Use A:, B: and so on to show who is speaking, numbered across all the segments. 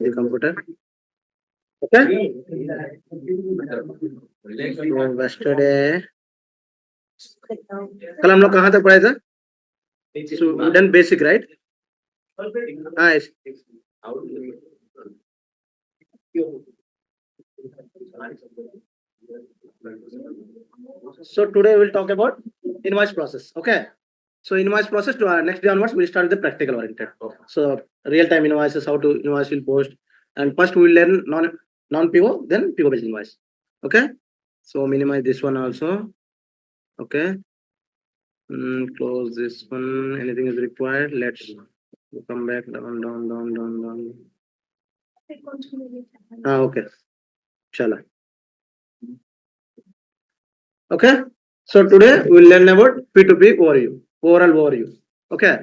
A: the computer. Okay. Yesterday कल हम लोग कहाँ तक पढ़े थे? So done basic, right? Yes. So today we'll talk about invoice process. Okay. So invoice process to our next day onwards we'll start with the practical oriented. So real time invoices, how to invoice will post, and first we'll learn non PO, then PO based invoice. Okay. So minimize this one also. Okay. Close this one. Anything is required. Let's come back down. Okay. Chala. Okay. So today we'll learn about P2P overview, overall overview. Okay.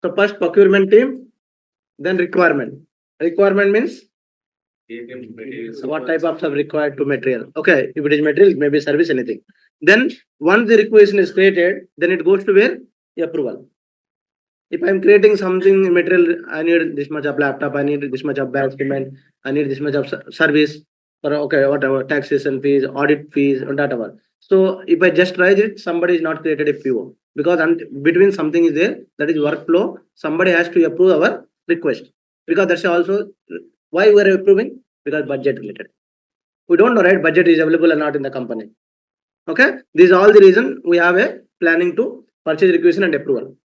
A: So first procurement team, then requirement. Requirement means what type of stuff required to material. Okay. If it is material, it may be service, anything. Then once the requisition is created, then it goes to where? Approval. If I'm creating something material, I need this much of laptop, I need this much of batch payment, I need this much of service, or okay, whatever, taxation fees, audit fees, or whatever. So if I just write it, somebody is not created a PO because between something is there, that is workflow. Somebody has to approve our request because that's also why we are approving, because budget related. We don't know, right? Budget is available or not in the company. Okay, these are all the reason we have a planning to purchase requisition and approval.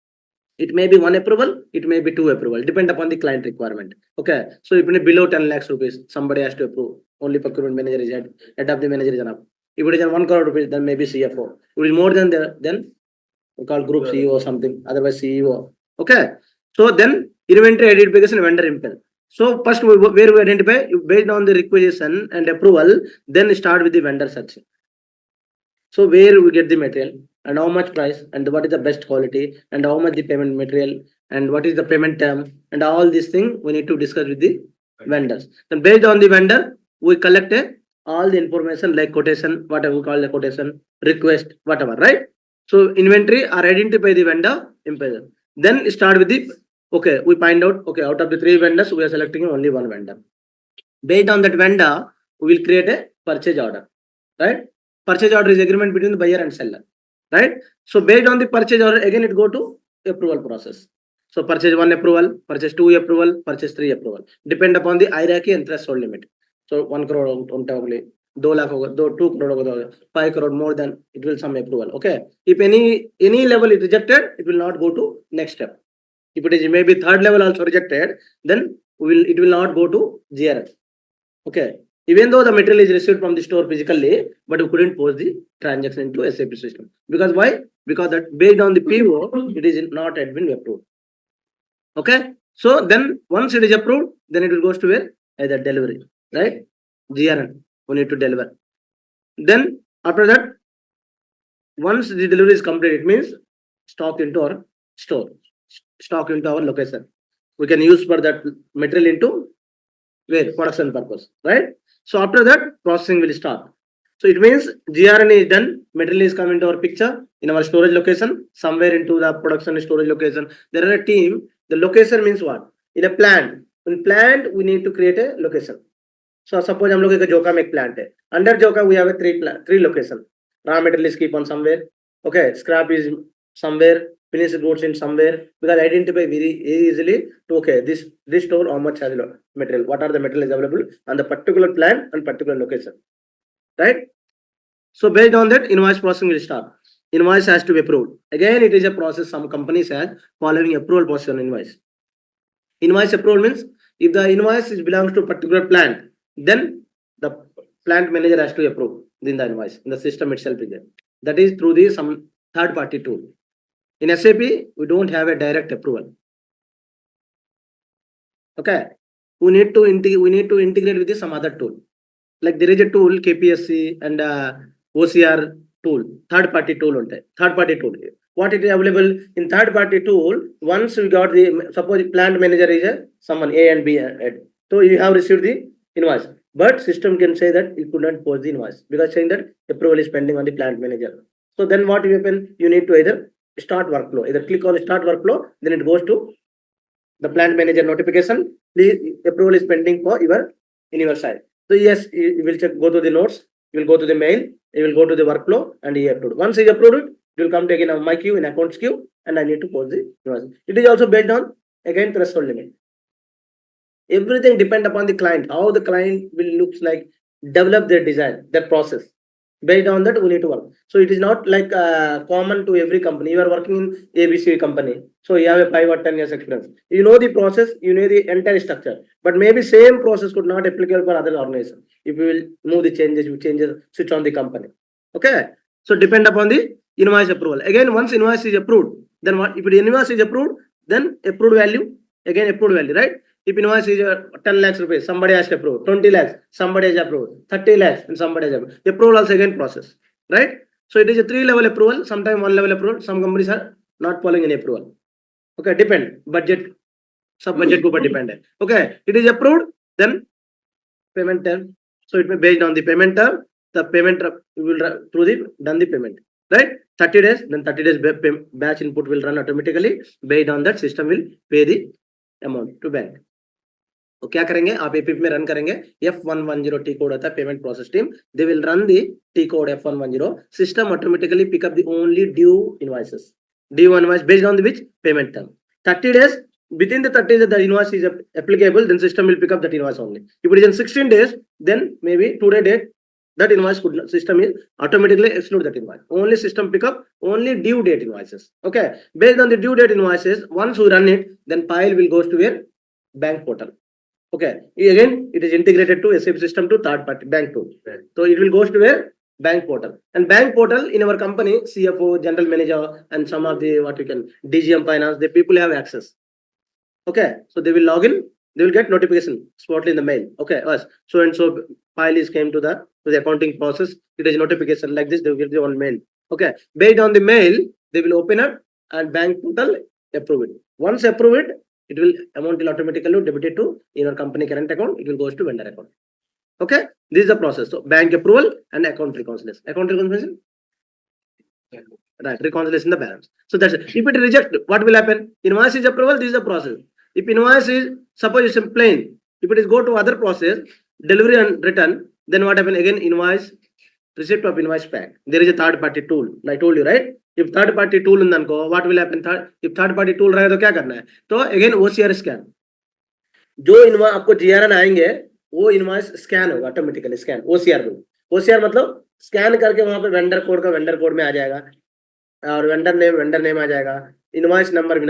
A: It may be one approval, it may be two approval, depend upon the client requirement. Okay, so if it is below 10 lakhs rupees, somebody has to approve. Only procurement manager is head of the manager is enough. If it is 1 crore rupees, then maybe CFO. If it is more than then we call group CEO or something, otherwise CEO. Okay, so then inventory identification, vendor impel. So first where we identify based on the requisition and approval, then start with the vendor search. So where we get the material and how much price and what is the best quality and how much the payment material and what is the payment term and all these things we need to discuss with the vendors. Then based on the vendor, we collect all the information like quotation, whatever we call the quotation, request, whatever, right? So inventory or identify the vendor, impedance. Then start with the, okay, we find out, okay, out of the 3 vendors, we are selecting only 1 vendor. Based on that vendor, we will create a purchase order, right? Purchase order is agreement between the buyer and seller, right? So based on the purchase order, again it go to approval process. So purchase 1 approval, purchase 2 approval, purchase 3 approval. Depend upon the hierarchy and threshold limit. So 1 crore untagli, 2 lakh hoga, 2 crore hoga, 5 crore more than it will some approval. Okay. If any level is rejected, it will not go to next step. If it is maybe 3rd level also rejected, then it will not go to GRF. Okay. Even though the material is received from the store physically, but we couldn't post the transaction into SAP system. Because why? Because that based on the PO, it is not yet been approved. Okay. So then once it is approved, then it will goes to where? Either delivery, right? GRN, we need to deliver. Then after that, once the delivery is complete, it means stock into our store, stock into our location. We can use for that material into where? Production purpose, right? So after that, processing will start. So it means GRN is done, material is coming to our picture in our storage location, somewhere into the production storage location. There are a team. The location means what? In a plant. In plant, we need to create a location. So suppose हम लोग एक जोका में एक plant है. Under Joka we have a three location. Raw material is keep on somewhere. Okay, scrap is somewhere. Finished goods in somewhere, because identify very easily to, okay, this store how much has material, what are the materials available on the particular plant and particular location, right? So based on that, invoice processing will start. Invoice has to be approved. Again, it is a process. Some companies have following approval process on invoice. Invoice approval means if the invoice belongs to a particular plant, then the plant manager has to approve in the invoice. In the system itself is there. That is through the some third party tool. In SAP, we don't have a direct approval. Okay, we need to integrate with some other tool. Like there is a tool KPSC and OCR tool, third party tool. Third party tool. What it is available in third party tool? Once we got the, suppose plant manager is someone A and B head. So you have received the invoice, but system can say that you could not post the invoice because saying that approval is pending on the plant manager. So then what will happen? You need to either start workflow, either click on start workflow, then it goes to the plant manager notification, please approval is pending for in your side. So yes, you will check, go to the notes, you will go to the mail, you will go to the workflow, and he approved. Once he approved it will come to again on my queue in accounts queue, and I need to post the invoice. It is also based on again threshold limit. Everything depend upon the client, how the client will looks like, develop their design, their process. Based on that, we need to work. So it is not like common to every company. You are working in ABC company, so you have a 5 or 10 years experience. You know the process, you know the entire structure, but maybe same process could not applicable for other organization. If you will move the changes, you changes, switch on the company. Okay, so depend upon the invoice approval. Again, once invoice is approved, then what? If the invoice is approved, then approved value, again approved value, right? If invoice is 10 lakhs rupees, somebody has to approve. 20 lakhs, somebody has approved. 30 lakhs, and somebody has approved. The approval also again process, right? So it is a 3-level approval, sometimes 1-level approval. Some companies are not following any approval. Okay, depend. Budget, sub budget ko depend. Okay, it is approved, then payment term. So it may based on the payment term, the payment will through the done the payment, right? 30 days, then 30 days batch input will run automatically. Based on that, system will pay the amount to bank. तो क्या करेंगे आप APP में run करेंगे F110 T code होता है payment process team they will run the T code F110 system automatically pick up the only due invoices based on the which payment term 30 days within the 30 days the invoice is applicable then system will pick up that invoice only if it is in 16 days then maybe today date that invoice could system is automatically exclude that invoice only system pick up only due date invoices okay based on the due date invoices once we run it then file will goes to your bank portal. Okay, again it is integrated to SAP system to third party bank tool. Right. So it will goes to a bank portal and bank portal in our company CFO, general manager and some of the what you can DGM finance the people have access. Okay, so they will log in, they will get notification spotly in the mail. Okay, so and so file is came to the accounting process. It is notification like this. They will get the on mail. Okay, based on the mail they will open up and bank portal approve it. Once approve it. It will amount will automatically debited to in your company current account. It will goes to vendor account. Okay, this is the process. So bank approval and account reconciliation. Account reconciliation, right? Reconciliation the balance. So that's it. If it reject, what will happen? Invoice is approval. This is the process. If invoice is suppose it's plain. If it is go to other process, delivery and return, then what happen again? Invoice receipt of invoice pack. There is a third party tool. I told you right. If third party tool उनको what will happen if third party tool रहेगा तो क्या करना है तो again OCR scan जो Innova आपको GRN आएंगे वो इनवाइस स्कैन होगा ऑटोमेटिकली स्कैन OCR मतलब स्कैन करके वहां पे वेंडर कोड में आ जाएगा और वेंडर नेम आ जाएगा इनवाइस नंबर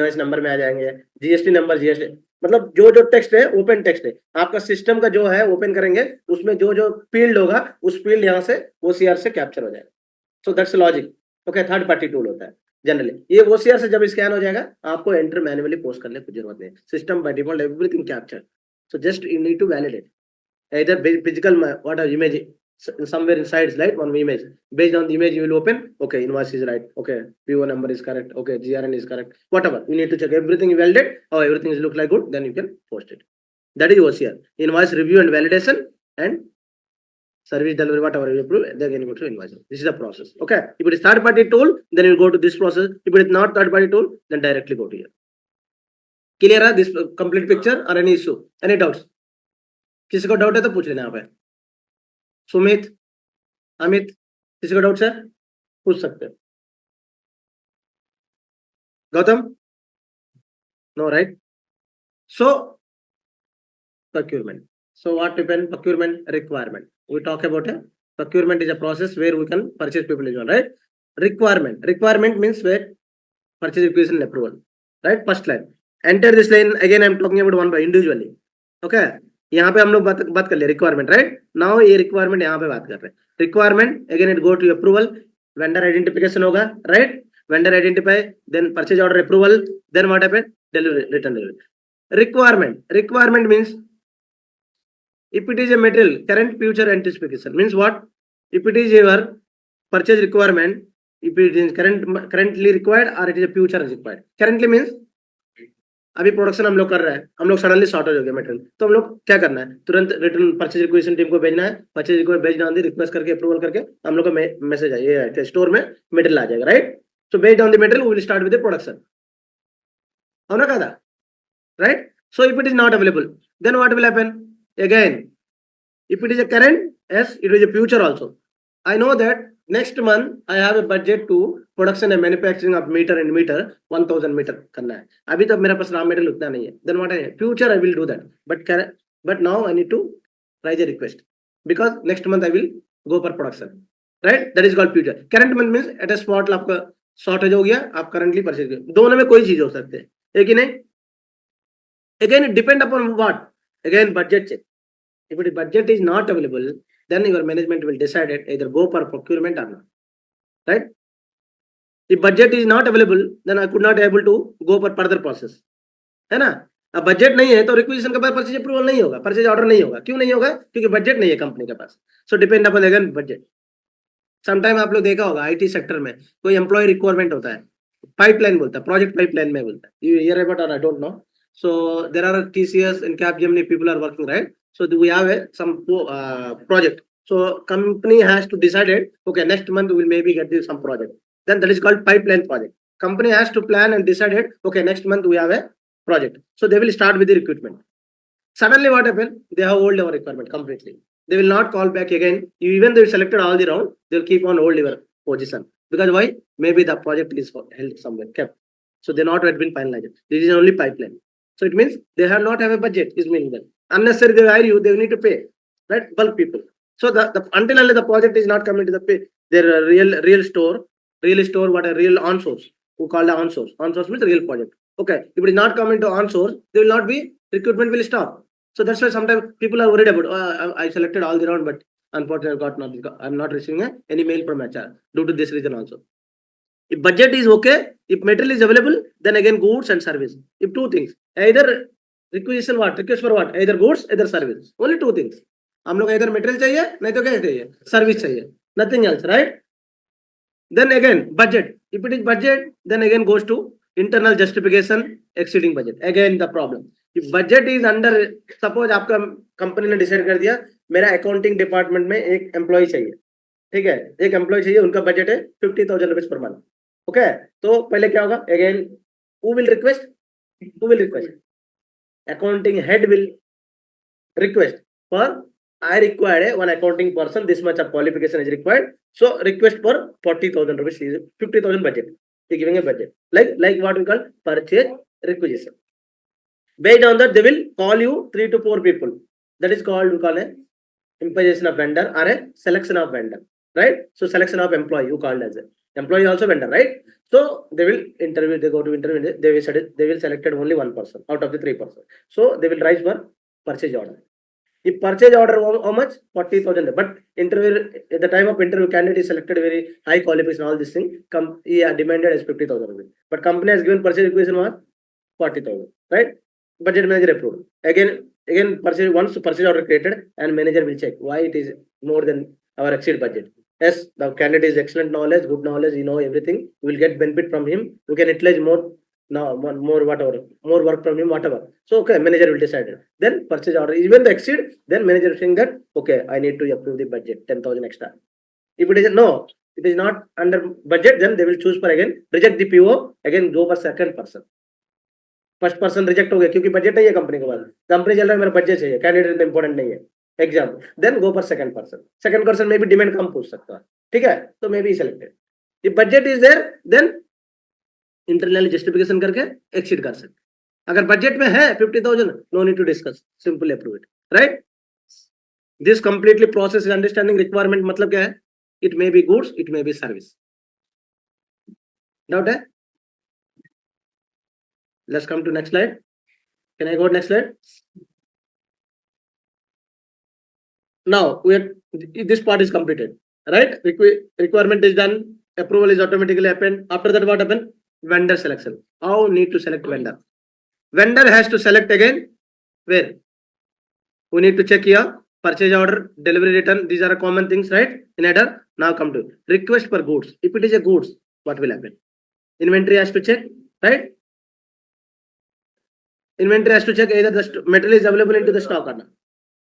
A: में आ जाएंगे GST नंबर GST मतलब जो टेक्स्ट है ओपन टेक्स्ट है आपका सिस्टम का जो है ओपन करेंगे उसमें जो फील्ड होगा उस फील्ड यहाँ से OCR से कैप्चर हो जाएगा so that's logic okay third party tool होता है जनरली ये OCR से जब स्कैन हो जाएगा आपको एंटर मैन्युअली पोस्ट करने की जरूरत नहीं system by default everything capture so just you need to validate either physical what are image somewhere inside right one image based on the image you will open okay invoice is right okay PO number is correct okay GRN is correct whatever you need to check everything you validate how everything is look like good then you can post it that is OCR invoice review and validation and service delivery whatever you approve then you go to invoice this is the process okay if it is third party tool then you go to this process if it is not third party tool then directly go to here clear this complete picture or any issue any doubts किसी को doubt है तो पूछ लेना यहाँ पे सुमित अमित किसी को डाउट है पूछ सकते हैं Gautam no right so procurement so what depend procurement requirement we talk about it procurement is a process where we can purchase people is one right requirement means where purchase requisition approval right first line enter this line again I'm talking about one by individually okay यहाँ पे हम लोग बात कर ले requirement right now ये requirement यहाँ पे बात कर रहे हैं requirement again it go to approval vendor identification होगा right vendor identify then purchase order approval then what happened delivery return delivery requirement means if it is a material current future anticipation means what if it is your purchase requirement if it is currently required or it is a future required currently means अभी production हम लोग कर रहे हैं हम लोग suddenly shortage हो गया मटेरियल तो हम लोग क्या करना है तुरंत रिटर्न परचेज रिक्वेशन टीम को भेजना है परचेज रिक्वेस्ट भेजना है रिक्वेस्ट करके अप्रूवल करके हम लोग का मैसेज आएगा स्टोर में मटेरियल आ जाएगा right so based on the material we will start with the production అవునా కదా right? So if it is not available, then what will happen? Again, if it is a current, yes, it is a future also. I know that next month I have a budget to production and manufacturing of meter and meter 1000 meter करना है. अभी तक मेरे पास raw material उतना नहीं है. Then what है? Future I will do that. But now I need to raise a request because next month I will go for production. Right? That is called future. Current month means at a spot आपका shortage हो गया, आप currently purchase कर. दोनों में कोई चीज हो सकते हैं. एक ही नहीं. Again, it depend upon what? Again, budget check. If the budget is not available, then your management will decide it either go for procurement or not. Right? If budget is not available, then I could not able to go for further process. है ना? अब budget नहीं है तो requisition के बाद purchase approval नहीं होगा, परचेज ऑर्डर नहीं होगा. क्यों नहीं होगा? क्योंकि बजट नहीं है कंपनी के पास. So depend upon again budget. Sometime आप लोग देखा होगा आईटी सेक्टर में कोई एम्प्लॉय रिक्वायरमेंट होता है, पाइपलाइन बोलता है, प्रोजेक्ट पाइपलाइन में बोलता है. यू हियर अबाउट और I don't know. So there are TCS and Capgemini people are working, right? So we have some project. So company has to decide it. Okay, next month we will maybe get this some project. Then that is called pipeline project. Company has to plan and decide it. Okay, next month we have a project. So they will start with the recruitment. Suddenly what happened? They have hold our requirement completely. They will not call back again. Even they selected all the round, they will keep on hold your position. Because why? Maybe the project is held somewhere kept. So they not yet been finalized. This is only pipeline. So it means they have not have a budget, is meaning that. Unnecessary they hire you, they need to pay, right? Bulk people. So until unless the project is not coming to the pay, their real store, what a real on source, who call the on source. On source means real project. Okay, if it is not coming to on source, they will not be, recruitment will stop. So that's why sometimes people are worried about, I selected all the round, but unfortunately I'm not receiving any mail from HR due to this reason also. If budget is okay, if material is available, then again goods and service. If two things, either requisition what, request for what, either goods, either service. Only two things. हम लोग either material चाहिए, नहीं तो क्या चाहिए, service चाहिए. Nothing else, right? Then again budget. If it is budget, then again goes to internal justification exceeding budget. Again the problem. If budget is under, suppose आपका company ने डिसाइड कर दिया मेरा अकाउंटिंग डिपार्टमेंट में एक employ चाहिए, ठीक है, एक एम्प्लॉय चाहिए, उनका बजट है 50,000 रुपीज पर मंथ. ओके, तो पहले क्या होगा? Again who will request? Accounting head will request for I required one accounting person, this much of qualification is required, so request for 40,000 rupees, 50,000 budget. They giving a budget like what we call purchase requisition. Based on that they will call you 3 to 4 people. That is called, we call a imposition of vendor or a selection of vendor, right? So selection of employee, you called as a employee also vendor, right? So they will interview, they go to interview, they will selected only one person out of the 3 person. So they will rise for purchase order. If purchase order how much? 40,000. But interview, at the time of interview, candidate is selected very high qualification, all this thing, demanded as 50,000 rupees. But company has given purchase requisition was 40,000, right? Budget manager approved. Again once purchase order created and manager will check why it is more than our exceed budget. Yes, the candidate is excellent knowledge, good knowledge, you know everything. We will get benefit from him. We can utilize more work from him, whatever. So okay, manager will decide it. Then purchase order, even the exceed, then manager is saying that okay, I need to approve the budget 10,000 extra. If it is no, it is not under budget, then they will choose for again reject the PO, again go for second person. First person reject हो गया क्योंकि budget नहीं है company के पास, company चल रहा है मेरा बजट चाहिए, कैंडिडेट इंपॉर्टेंट नहीं है exam, then go for second person में भी डिमांड कम पूछ सकता है, ठीक है, तो may be selected. If budget is there then internally justification करके एक्सीड कर सकते. अगर बजट में है 50,000, no need to discuss, simply approve it, right? This completely process is understanding requirement मतलब क्या है? It may be goods, it may be service. Doubt है? Let's come to next slide. Can I go next slide? Now this part is completed, right? Requirement is done, approval is automatically happened. After that what happened? Vendor selection. How need to select vendor? Vendor has to select again where? We need to check here purchase order, delivery return. These are common things, right? In header. Now come to request for goods. If it is a goods, what will happen? Inventory has to check, right? Inventory has to check either the material is available into the stock or not.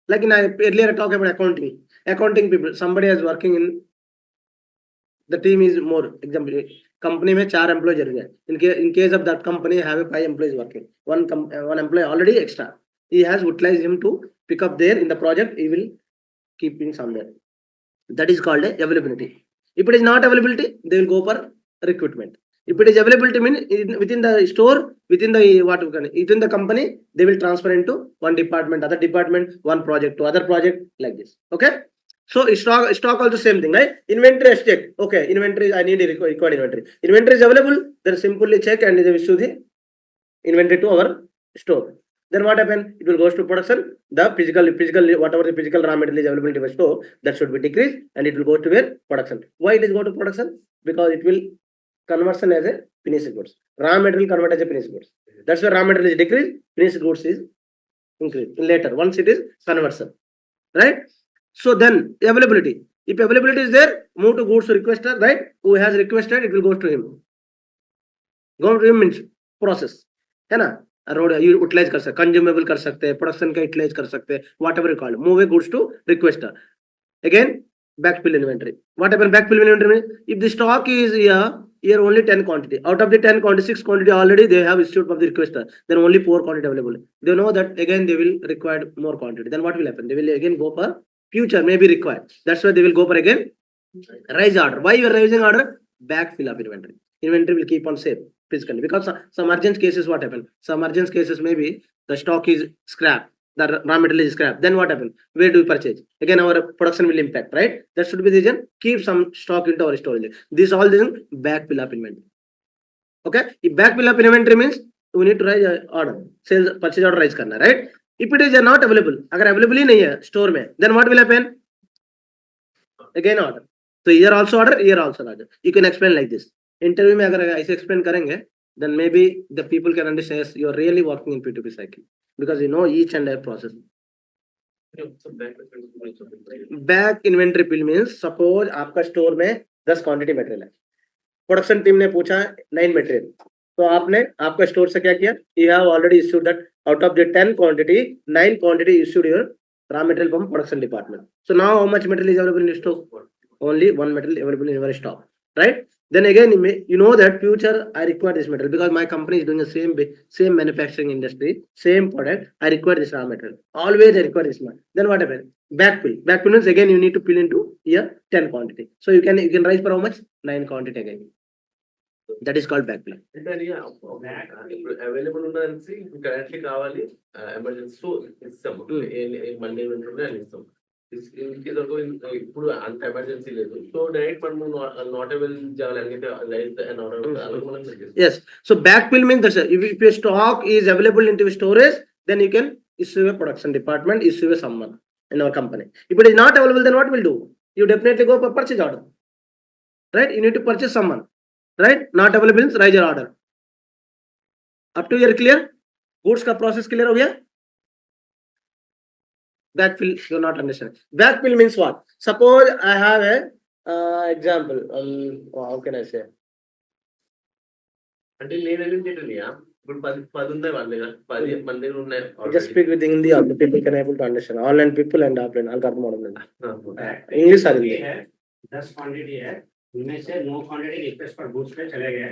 A: Like in earlier I talked about accounting people, somebody is working in the team is more, example company में 4 employ जरूरी है. In case of that company have 5 employees working, one employee already extra, he has utilized him to pick up there in the project, he will keep in somewhere. That is called a availability. If it is not availability, they will go for recruitment. If it is availability, mean within the store, within the company, they will transfer into one department, other department, one project to other project, like this. Okay. So stock also same thing, right? Inventory is checked. Okay, inventory, I need a required inventory. Inventory is available, then simply check and they issue the inventory to our store. Then what happen? It will goes to production. The physical whatever the physical raw material is available in the store, that should be decreased and it will go to where? Production. Why it is go to production? Because it will conversion as a finished goods. Raw material convert as a finished goods. That's why raw material is decreased, finished goods is increased later once it is conversion, right? So then availability. If availability is there, move to goods requester, right? Who has requested, it will go to him. Go to him means process, है ना? Road utilise कर सकते, consumable कर सकते हैं, production का utilise कर सकते हैं, whatever you call it. Move a goods to requester. Again, backfill inventory. What happen backfill inventory means if the stock is here only 10 quantity, out of the 10 quantity, 6 quantity already they have issued from the requester, then only 4 quantity available. They know that again they will require more quantity. Then what will happen? They will again go for future may be required. That's why they will go for again raise order. Why you are raising order? Backfill of inventory. Inventory will keep on safe physically, because some urgent cases what happen? Some urgent cases maybe the stock is scrap, the raw material is scrap. Then what happen? Where do we purchase? Again our production will impact, right? That should be the reason. Keep some stock into our storage. This all the backfill up inventory. Okay, if backfill up inventory means we need to raise order, sales purchase order raise करना, right? If it is not available, अगर available ही नहीं है store में, then what will happen? Again order. So here also order, here also order. You can explain like this. Interview में अगर ऐसे explain करेंगे, then maybe the people can understand yes, you are really working in P2P cycle because you know each and every process. Back inventory bill means suppose आपका store में 10 quantity material है, production team ने पूछा 9 material, तो आपने आपका store से क्या किया? You have already issued that out of the 10 quantity, 9 quantity issued your raw material from production department. So now how much material is available in your stock? Only one material available in your stock, right? Then again you know that future I require this material because my company is doing the same manufacturing industry, same product. I require this raw material. Always I require this material. Then what happens? Backfill. Backfill means again you need to fill into here 10 quantity. So you can raise for how much? 9 quantity again. That is called backfill.
B: Available ఉన్నదానికి currently కావాలి emergency so ఇస్తాము Monday ఉంటుండే అని ఇస్తాం. ఇప్పుడు అంత emergency లేదు, so direct మనము నాట్ అవైలబుల్ చేయాలి.
A: Yes, so backfill means that if your stock is available into storage, then you can issue a production department, issue a someone in our company. If it is not available, then what will do? You definitely go for purchase order, right? You need to purchase someone, right? Not available means raise your order. Up to here clear? Goods का process clear हो गया? Backfill you not understand. Backfill means what? Suppose I have a example. How can I say?
B: అంటే లేదని తెలియనియా ఇప్పుడు 10 ఉన్నాయి వాళ్ళ దగ్గర 10 మన దగ్గర ఉన్నాయి.
A: Just speak with Hindi, the people can able to understand. Online people and offline all करना होगा. English आ रही है.
C: 10 क्वांटिटी है, उनमें से 9 क्वांटिटी रिक्वेस्ट पर गुड्स पे चले गए.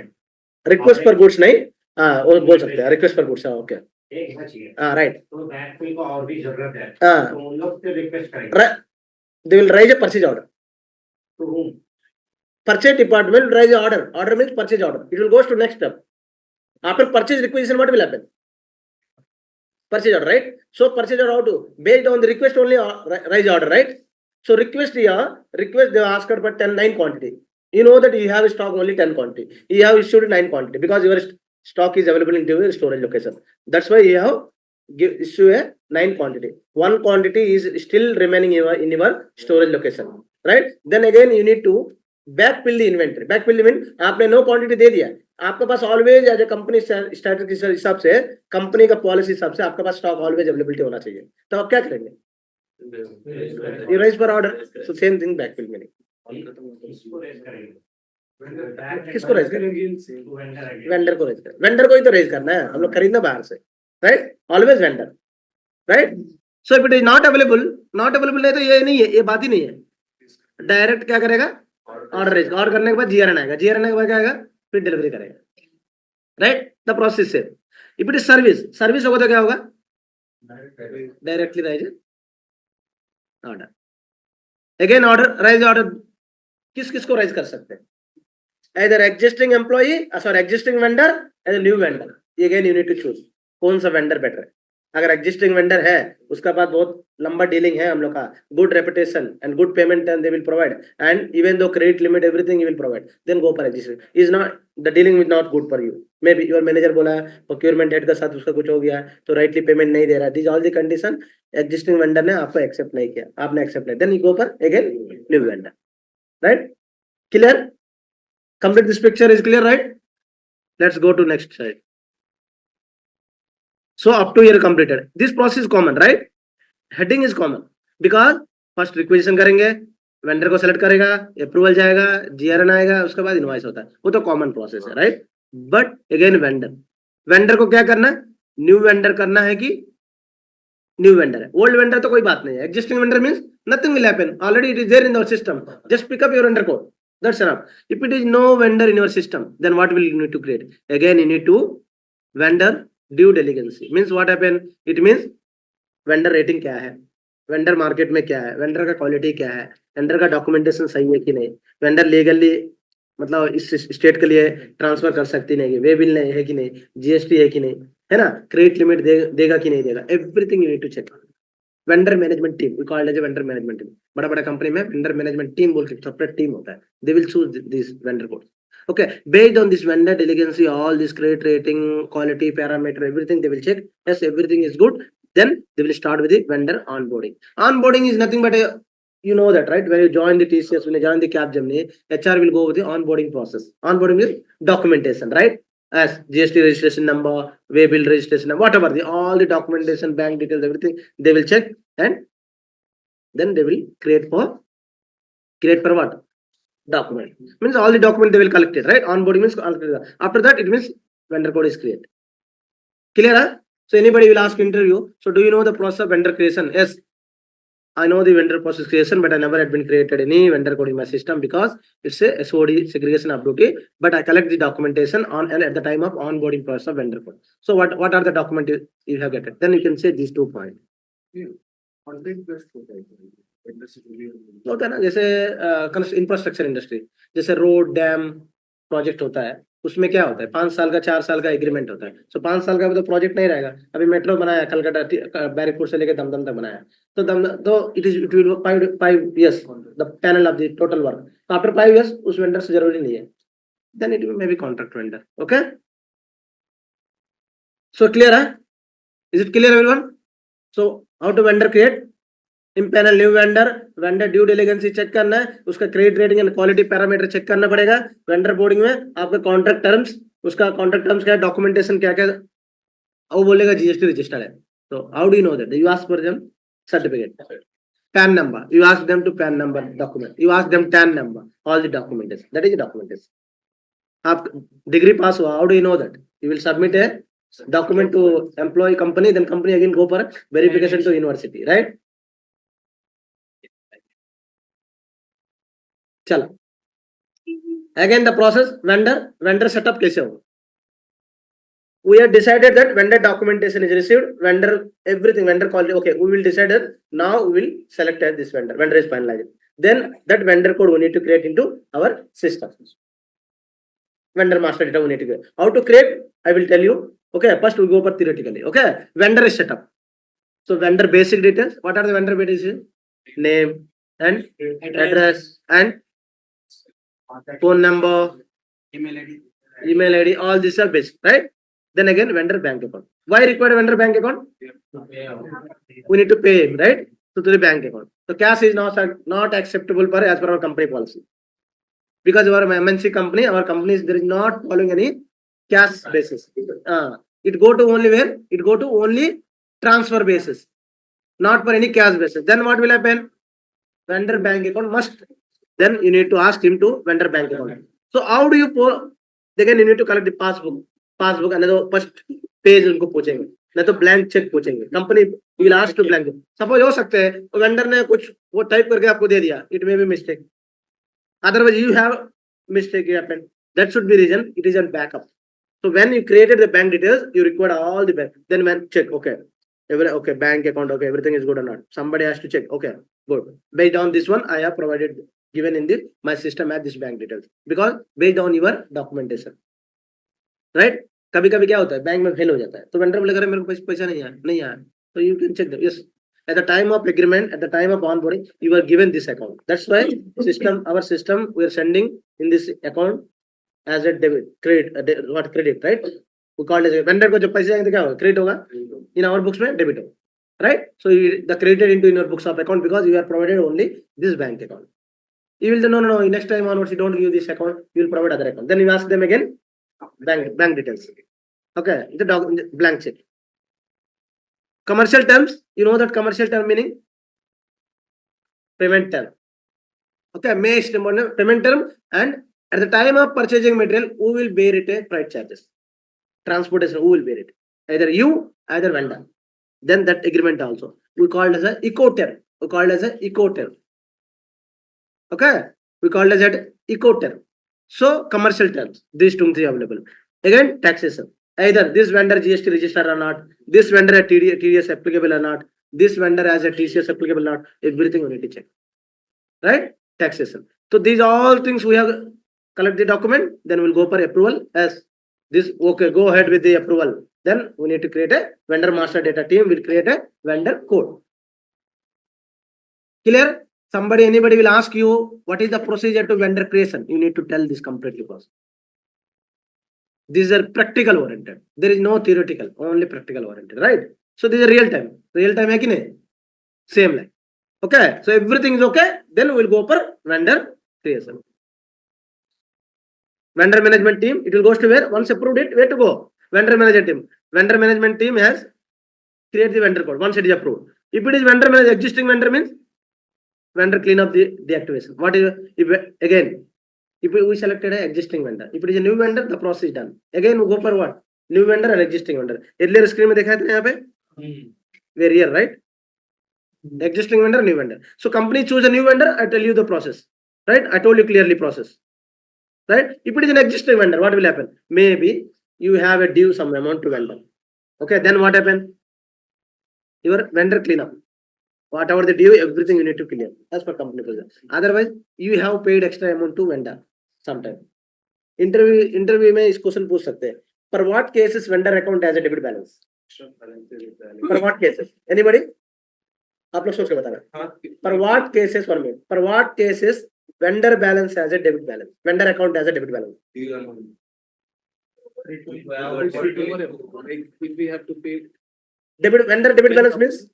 A: Request पर गुड्स नहीं, हाँ वो बोल सकते हैं. Request पर गुड्स हाँ ओके.
C: एक हिस्सा चाहिए.
A: हाँ राइट.
C: तो बैकफिल को और भी जरूरत है.
A: हाँ.
C: तो उन लोग से रिक्वेस्ट करेंगे.
A: They will raise a purchase order.
C: To whom?
A: Purchase department will raise a order. Order means purchase order. It will go to next step. After purchase requisition, what will happen? Purchase order, right? So purchase order how to? Based on the request only raise order, right? So request here, request they ask for 9 quantity. You know that you have stock only 10 quantity. You have issued 9 quantity because your stock is available in your storage location. That's why you have issue a 9 quantity. 1 quantity is still remaining in your storage location, right? Then again you need to backfill the inventory. Backfill mean आपने 9 quantity दे दिया, आपके पास always as a company strategy के हिसाब से, company का policy हिसाब से आपके पास स्टॉक ऑलवेज अवेलेबिलिटी होना चाहिए. तो आप क्या करेंगे? You raise for order. So same thing backfill meaning.
C: किसको रेज करेंगे?
A: किसको रेज करेंगे? वेंडर को रेज करेंगे. वेंडर को ही तो रेज करना है, हम लोग खरीदना बाहर से, right? Always vendor, right? So if it is not available नहीं तो ये नहीं है, ये बात ही नहीं है. डायरेक्ट क्या करेगा? Order raise. ऑर्डर करने के बाद जीआरएन आएगा. जीआरएन के बाद क्या आएगा? फिर डिलीवरी करेगा, राइट? द प्रोसेस से इफ इट इज सर्विस होगा तो क्या होगा? Directly rise order. Again order किस किस को राइज कर सकते हैं? either existing employee sorry existing vendor as a new vendor, again you need to choose कौन सा वेंडर बेटर है। अगर एग्जिस्टिंग वेंडर है उसका बाद बहुत लंबा डीलिंग है हम लोग का, good reputation and good payment and they will provide and even though credit limit everything you will provide, then go for existing. Is not the dealing is not good for you, may be your manager बोला procurement head के साथ उसका कुछ हो गया तो rightly payment नहीं दे रहा, this all the condition existing vendor ने आपको एक्सेप्ट नहीं किया, आपने एक्सेप्ट नहीं, then you go for again new vendor, right? Clear? Complete this picture is clear, right? Let's go to next slide. So up to here completed. This process is common, right? Heading is common because first requisition करेंगे, vendor को select करेगा, approval जाएगा, GRN आएगा, उसके बाद invoice होता है, वो तो कॉमन प्रोसेस है, राइट? बट अगेन वेंडर को क्या करना है? न्यू वेंडर करना है कि न्यू वेंडर है, ओल्ड वेंडर तो कोई बात नहीं है। Existing vendor means nothing will happen, already it is there in our system, just pick up your vendor code, that's enough. If it is no vendor in your system, then what will you need to create? Again you need to vendor due diligence, means what happen? It means vendor rating क्या है, vendor market में क्या है, vendor का quality क्या है, vendor का documentation सही है कि नहीं, वेंडर लीगली मतलब इस स्टेट के लिए ट्रांसफर कर सकती नहीं, वे बिल नहीं है कि नहीं, जीएसटी है कि नहीं, है ना, क्रेडिट लिमिट देगा कि नहीं देगा, everything you need to check. Vendor management team, we called as vendor management team. बड़ा बड़ा कंपनी में वेंडर मैनेजमेंट टीम बोल के सेपरेट टीम होता है, they will choose this vendor code, okay, based on this vendor diligence, all this credit rating, quality parameter, everything they will check, yes everything is good, then they will start with the vendor onboarding is nothing but a, you know that, right? When you join the TCS, when you join the Capgemini, HR will go with the onboarding process. Onboarding is documentation, right? As GST registration number, way bill registration number, whatever the all the documentation, bank details, everything they will check, and then they will create for what? Document, means all the document they will collect it, right? Onboarding means after that it means vendor code is created. Clear, huh? So anybody will ask interview, so do you know the process of vendor creation? Yes, I know the vendor process creation, but I never had been created any vendor code in my system because it's a SOD, segregation of duty, but I collect the documentation on and at the time of onboarding process of vendor code. So what are the document you have get it? Then you can say these 2 points. होता है ना, जैसे infrastructure industry, जैसे road dam project होता है, उसमें क्या होता है 5 साल का 4 साल का एग्रीमेंट होता है, सो 5 साल का तो प्रोजेक्ट नहीं रहेगा। अभी मेट्रो बनाया कलकत्ता बैरकपुर से लेकर दमदम तक बनाया, तो it will 5 years the panel of the total work, तो आफ्टर 5 years उस वेंडर से जरूरी नहीं है, then it may be contract vendor, okay? So clear है? Is it clear everyone? So how to vendor create, empanel new vendor, vendor due diligence check करना है, उसका credit rating and quality parameter check करना पड़ेगा। Vendor boarding में आपका contract terms, उसका contract terms क्या है, डॉक्यूमेंटेशन क्या क्या, वो बोलेगा जीएसटी रजिस्टर्ड है, तो how do you know that? You ask for them certificate, pan number, you ask them to PAN number document, you ask them TAN number, all the documentation, that is the documentation. आप degree पास हुआ, how do you know that? You will submit a document to employee company, then company again go for verification to university, right? चलो again the process, vendor setup कैसे होगा? We have decided that vendor documentation is received, vendor everything, vendor quality, okay, we will decide that now we will select this vendor is finalized, then that vendor code we need to create into our system, vendor master data we need to create. How to create, I will tell you, okay? First we go for theoretically, okay? Vendor is set up, so vendor basic details, what are the vendor basic? Name and address and phone number, email ID, all these are basic, right? Then again vendor bank account. Why require vendor bank account? We need to pay him, right? So to the bank account. So cash is not acceptable for as per our company policy, because our MNC company, our company is there is not following any cash basis. It go to only where? It go to only transfer basis, not for any cash basis. Then what will happen? Vendor bank account must. Then you need to ask him to vendor bank account. So how do you again you need to collect the passbook and the first page उनको पूछेंगे, नहीं तो blank cheque पूछेंगे, company will ask to blank. Suppose हो सकते है तो vendor ने कुछ वो टाइप करके आपको दे दिया, it may be mistake, otherwise you have mistake happened, That should be reason it is on backup. So when you created the bank details, you required all the bank. Then when check, okay, okay, bank account, okay, everything is good or not. Somebody has to check, okay, good. Based on this one, I have provided given in the my system at this bank details because based on your documentation, right? कभी कभी क्या होता है bank में fail हो जाता है तो वेंडर बोलेगा मेरे को पैसा नहीं आया so you can check them. Yes, at the time of agreement, at the time of onboarding, you were given this account. That's why our system, we are sending in this account as a debit, credit, right? We call it as a vendor को जब पैसे आएंगे तो क्या होगा? Credit होगा. In our books में debit होगा, right? So the credited into in your books of account because you are provided only this bank account. You will say no. Next time onwards, you don't give this account. You will provide other account. Then you ask them again, bank details. Okay, the blank check. Commercial terms, you know that commercial term meaning payment term. Okay, payment term, and at the time of purchasing material, who will bear it a freight charges? Transportation, who will bear it? Either you, either vendor. Then that agreement also. We call it as a Ecoterm. Okay, we call it as an Ecoterm. So commercial terms, these two three available. Again, taxation. Either this vendor GST registered or not, this vendor at TDS applicable or not, this vendor has a TCS applicable or not, everything we need to check. Right? Taxation. So these all things we have collect the document, then we'll go for approval as this. Okay, go ahead with the approval. Then we need to create a vendor master data team will create a vendor code. Clear? Anybody will ask you what is the procedure to vendor creation. You need to tell this completely first. These are practical oriented. There is no theoretical, only practical oriented, right? So these are real time. Real time hai ki nahi? Same like. Okay, so everything is okay. Then we'll go for vendor creation. Vendor management team, it will go to where? Once approved it, where to go? Vendor management team. Vendor management team has create the vendor code once it is approved. If it is vendor management, existing vendor means vendor clean up the deactivation. What is if we selected an existing vendor, if it is a new vendor, the process is done. Again, we go for what? New vendor and existing vendor. Earlier screen में देखा था यहाँ पे? We're here, right? Existing vendor, new vendor. So company choose a new vendor. I tell you the process, right? I told you clearly process, right? If it is an existing vendor, what will happen? Maybe you have a due some amount to vendor. Okay, then what happen? Your vendor cleanup. Whatever the due, everything you need to clear as per company process. Otherwise, you have paid extra amount to vendor sometime. Interview में इस question पूछ सकते हैं. For what cases vendor account has a debit balance? For what cases? Anybody? आप लोग सोच के बताना. For what cases For what cases vendor balance has a debit balance? Vendor account has a debit balance.
D: If we have to pay
A: Vendor debit balance means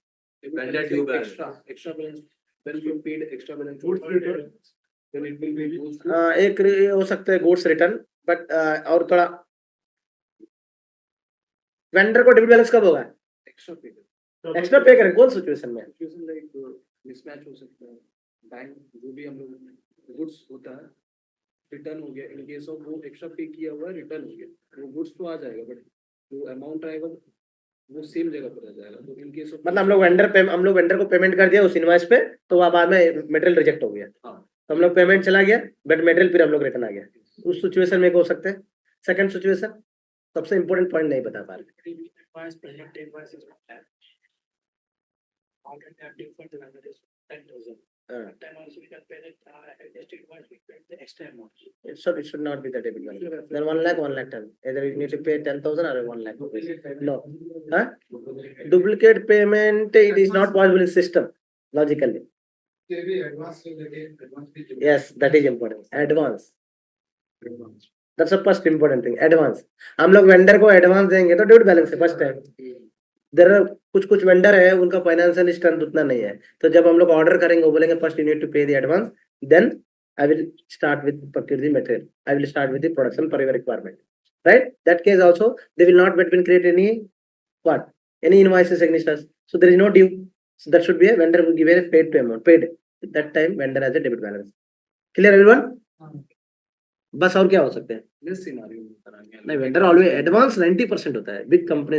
B: Vendor due balance.
D: extra balance, when we paid extra balance, then it will be goes to
A: एक हो सकता है goods return, but और थोड़ा vendor को debit balance कब होगा?
D: extra pay.
A: Extra पे करें कौन सिचुएशन में?
D: Situation like mismatch हो सकता है. बैंक जो भी हम लोग goods होता है रिटर्न हो गया. In case of वो extra pay किया हुआ है रिटर्न हो गया. वो goods तो आ जाएगा, but जो amount आएगा वो सेम जगह पर आ जाएगा. तो in case of
A: मतलब हम लोग वेंडर को पेमेंट कर दिया उस इनवॉइस पे, तो वह बाद में मटेरियल रिजेक्ट हो गया. तो हम लोग पेमेंट चला गया, बट मटेरियल फिर हम लोग रिटर्न आ गया. उस सिचुएशन में हो सकते हैं. सेकंड सिचुएशन सबसे इंपॉर्टेंट पॉइंट नहीं बता पा रहे. It should not be the debit balance. Then 1 lakh 10. Either you need to pay 10,000 or 1 lakh. No. Huh? Duplicate payment, it is not possible in system logically. Yes, that is important. Advance. That's the first important thing. Advance. हम लोग vendor को advance देंगे तो debit balance है first time. There are कुछ vendor है उनका financial strength उतना नहीं है, तो जब हम लोग ऑर्डर करेंगे वो बोलेंगे first you need to pay the advance, then I will start with procure the material. I will start with the production per your requirement. Right? That case also they will not between create any invoices against us. So there is no due. So that should be a vendor will give a paid to amount. Paid. At that time vendor has a debit balance. Clear everyone? बस और क्या हो सकते हैं?
D: this scenario में कराएंगे.
A: नहीं vendor always advance 90% होता है. Big company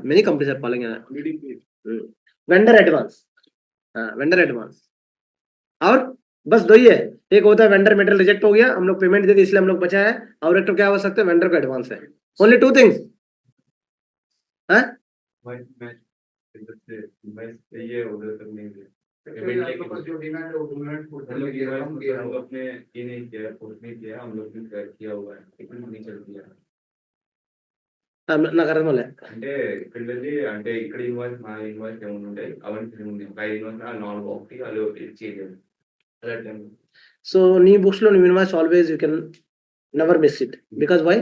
A: many companies are following
D: Already paid.
A: Vendor advance. Vendor advance और बस दो ही है, एक होता है वेंडर मेटेरियल रिजेक्ट हो गया, हम लोग पेमेंट दे दी इसलिए हम लोग बचा है, और एक तो क्या हो सकता है वेंडर का एडवांस है। ओनली टू थिंग्स है।
E: ये ऑर्डर करने के लिए
D: जो डिमांड है वो डिमांड
E: मतलब ये हम लोग अपने ये नहीं किया, फोर्स नहीं किया, हम लोग ने किया हुआ है, लेकिन नहीं चल दिया।
A: నాకు అర్థం లే.
E: అంటే పిల్లలు అంటే ఇక్కడ ఇన్వాయిస్ మా ఇన్వాయిస్ ఏమైనా ఉంటే అవన్నీ ఉంది బై ఇన్వాయిస్ నాలుగు ఒకటి వాళ్ళు చేయలేదు అలా టైం.
A: సో నీ బుక్స్ లో నీ invoice always you can never miss it, because why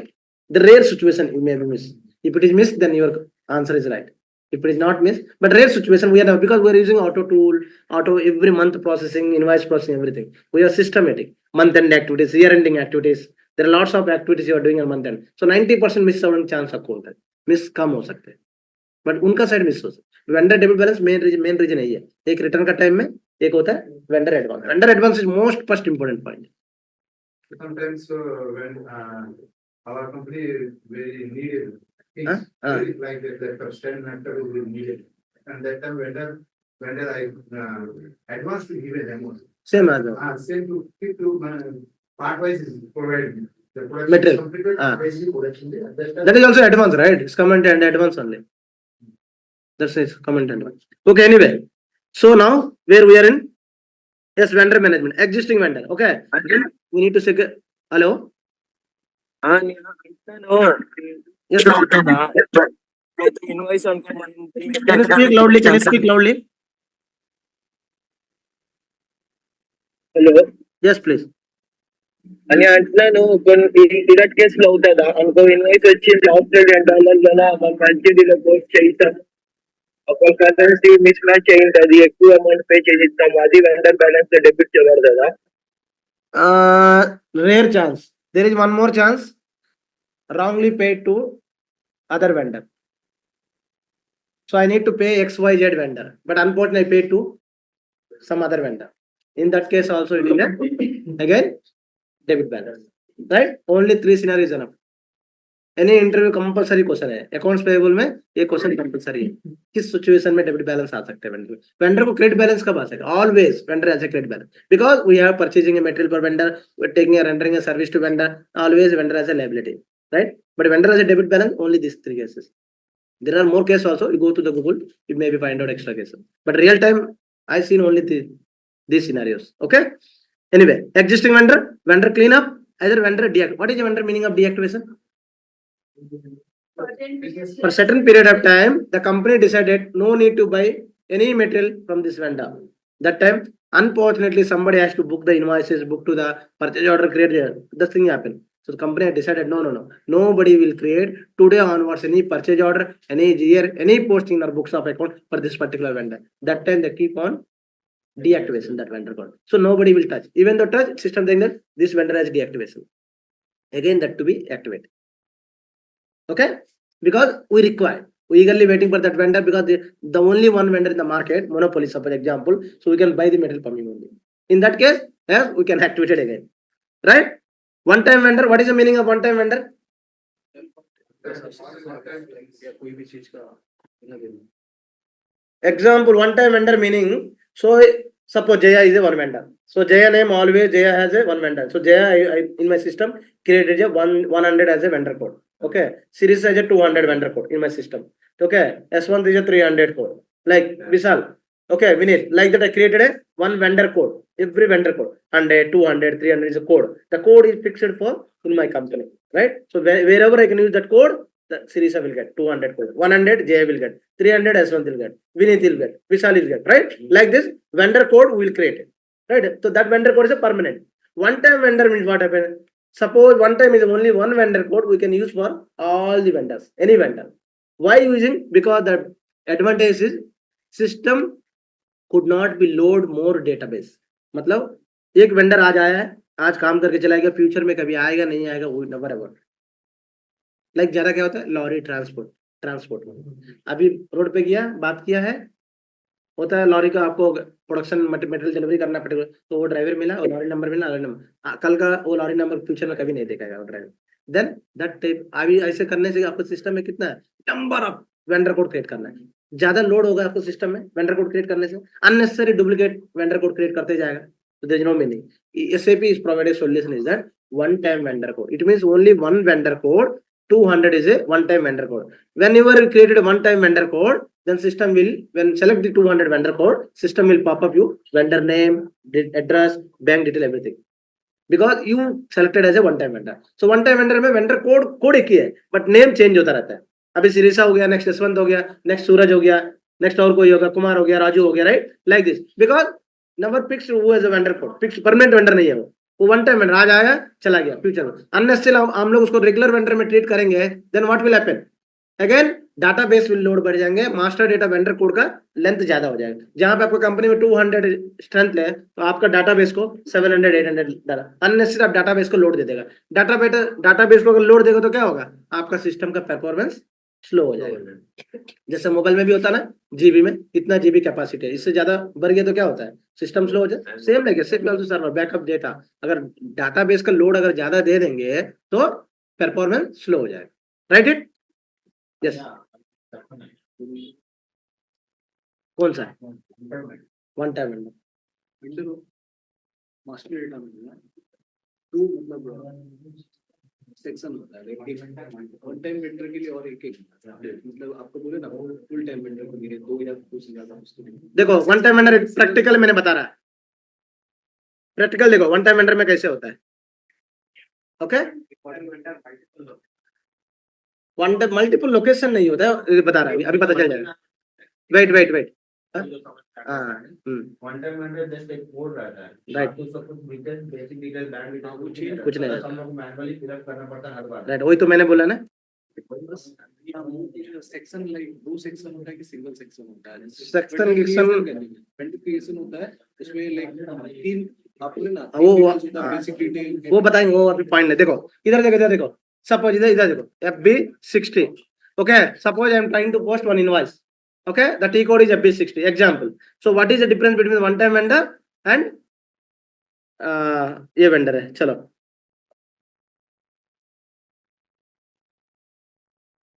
A: the rare situation you may be miss. If it is miss then your answer is right. If it is not miss, but rare situation we are now, because we are using auto tool, auto every month processing, invoice processing, everything. We are systematic. Month end activities, year ending activities. There are lots of activities you are doing on month end. So 90% miss होने chance आपको होता है. Miss कम हो सकते हैं. But उनका side miss हो सकता है. Vendor debit balance main reason यही है. एक return का time में एक होता है vendor advance. Vendor advance is most first important point.
F: Sometimes when our company very needed things, very like that first-time matter is needed, and that time vendor I advance to give an amount.
A: Same as well.
F: Same to part wise is provided. The production
A: Material.
F: is completed, basically production.
A: That is also advance, right? It's comment and advance only. That's it, comment and advance. Okay, anyway. So now where we are in? Yes, vendor management, existing vendor. Okay. We need to secure. Hello. Yes.
G: Invoice
A: Can you speak loudly? Can you speak loudly?
G: Hello
A: Yes, please.
G: అని అంటున్నాను కొన్ని deduct కేసులు అవుతుందా అనుకో invoice వచ్చింది $1000 మనం మంచిదిలో post చేయిస్తాం ఒక కరెన్సీ మిస్ మ్యాచ్ అయ్యింది అది ఎక్కువ అమౌంట్ పే చేసి ఇస్తాం అది వెండర్ బ్యాలెన్స్ డెబిట్ చేయబడదా
A: Rare chance. There is one more chance. Wrongly paid to other vendor. So I need to pay XYZ vendor, but unfortunately I paid to some other vendor. In that case also it will again debit balance. Right? Only 3 scenarios enough. Any interview compulsory question है. Accounts payable में ये question compulsory है. किस situation में debit balance आ सकते हैं vendor? Vendor को credit balance कब आ सकता है? Always vendor has a credit balance because we are purchasing a material per vendor, we are taking a rendering a service to vendor. Always vendor has a liability, right? But vendor has a debit balance only these 3 cases. There are more cases also. You go to the Google, you maybe find out extra cases. But real time, I seen only these scenarios. Okay. Anyway, existing vendor cleanup, either vendor deactivate. What is the vendor meaning of deactivation? For certain period of time, the company decided no need to buy any material from this vendor. That time, unfortunately, somebody has to book the invoices, book to the purchase order, create the thing happen. So the company had decided no. Nobody will create today onwards any purchase order, any year, any posting in our books of account for this particular vendor. That time they keep on deactivation that vendor code. So nobody will touch. Even though touch, system saying that this vendor has deactivation. Again, that to be activated. Okay? Because we require. We eagerly waiting for that vendor because the only one vendor in the market, monopoly, for example, so we can buy the material from him only. In that case, yes, we can activate it again. Right? One-time vendor, what is the meaning of one-time vendor?
D: कोई भी चीज का
A: Example, one-time vendor meaning, so suppose Jaya is a one vendor. So Jaya name always Jaya has a one vendor. So Jaya I in my system created a 100 as a vendor code. Okay. Series has a 200 vendor code in my system. Okay. S1 is a 300 code. Like Vishal. Okay, Vinit. Like that I created a one vendor code. Every vendor code. 100, 200, 300 is a code. The code is fixed for in my company. Right? So wherever I can use that code, the series will get 200 code. 100 Jaya will get. 300 S1 will get. Vinit will get. Vishal will get. Right? Like this vendor code we will create it. Right? So that vendor code is a permanent. One-time vendor means what happened? Suppose one time is only one vendor code we can use for all the vendors, any vendor. Why using? Because the advantage is system could not be load more database. मतलब एक vendor आज आया है, आज काम करके चला गया, फ्यूचर में कभी आएगा नहीं आएगा वो नेवर एवर. लाइक जरा क्या होता है लॉरी ट्रांसपोर्ट अभी रोड पे गया बात किया है होता है लॉरी का आपको प्रोडक्शन मटेरियल डिलीवरी करना पड़ेगा तो वो ड्राइवर मिला और लॉरी नंबर मिला लॉरी नंबर कल का वो लॉरी नंबर फ्यूचर में कभी नहीं देखेगा वो ड्राइवर. देन दैट टाइप अभी ऐसे करने से आपको सिस्टम में कितना number of vendor code create करना है. ज्यादा लोड होगा आपको सिस्टम में वेंडर कोड क्रिएट करने से. Unnecessary duplicate vendor code create करते जाएगा. So there is no meaning. SAP is provided solution is that one-time vendor code. It means only one vendor code. 200 is a one-time vendor code. Whenever you created a one-time vendor code, then system will, when select the 200 vendor code, system will pop up you vendor name, address, bank detail, everything. Because you selected as a one-time vendor. So one-time vendor में vendor code एक ही है, but name change होता रहता है. अभी सिरिसा हो गया, next Yashwant हो गया, next सूरज हो गया, next और कोई होगा, कुमार हो गया, राजू हो गया, right? Like this. Because never fixed who has a vendor code. Fixed permanent vendor नहीं है वो वन टाइम vendor आज आया चला गया फ्यूचर में. अननेसेसरी हम लोग उसको रेगुलर वेंडर में ट्रीट करेंगे, then what will happen? Again database will load बढ़ जाएंगे, मास्टर डेटा वेंडर कोड का लेंथ ज्यादा हो जाएगा. जहां पे आपको कंपनी में 200 स्ट्रेंथ है तो आपका डाटाबेस को 700 800 डाला, अननेसेसरी आप डाटाबेस को लोड दे देगा. डाटाबेस को अगर लोड देगा तो क्या होगा, आपका सिस्टम का परफॉर्मेंस स्लो हो जाएगा. जैसे मोबाइल में भी होता है ना, जीबी में इतना जीबी कैपेसिटी है, इससे ज्यादा बढ़ गया तो क्या होता है, सिस्टम स्लो हो जाए. सेम है सर्वर बैकअप डेटा, अगर डाटाबेस का लोड अगर ज्यादा दे देंगे तो परफॉर्मेंस स्लो हो जाएगा. Right it? यस. कौन सा है one time vendor?
D: Vendor master data में टू मतलब सेक्शन होता है. वन टाइम वेंडर के लिए और एक मतलब आपको बोले ना फुल टाइम वेंडर के लिए दो या कुछ ज्यादा उसके लिए.
A: देखो वन टाइम वेंडर प्रैक्टिकल मैंने बता रहा है. प्रैक्टिकल देखो वन टाइम वेंडर में कैसे होता है. Okay, one time multiple location नहीं होता है, बता रहा है अभी पता चल जाएगा. Wait
E: one time vendor just एक कोड रहता है.
A: Right.
E: आपको सब कुछ detail, basic detail, bank detail
A: कुछ नहीं.
E: हम लोग मैन्युअली फिल अप करना पड़ता है हर बार.
A: राइट, वही तो मैंने बोला ना.
D: सेक्शन लाइक दो सेक्शन होता है कि सिंगल सेक्शन होता है.
A: सेक्शन
D: वेंटिफिकेशन होता है उसमें लाइक तीन आपको ना
A: वो
D: बेसिक डिटेल
A: वो बताएंगे, वो अभी पॉइंट है. देखो इधर देखो, सपोज इधर देखो FB60. Okay, suppose I am trying to post one invoice. Okay, the T code is FB60 example. So what is the difference between one time vendor and ये vendor है. चलो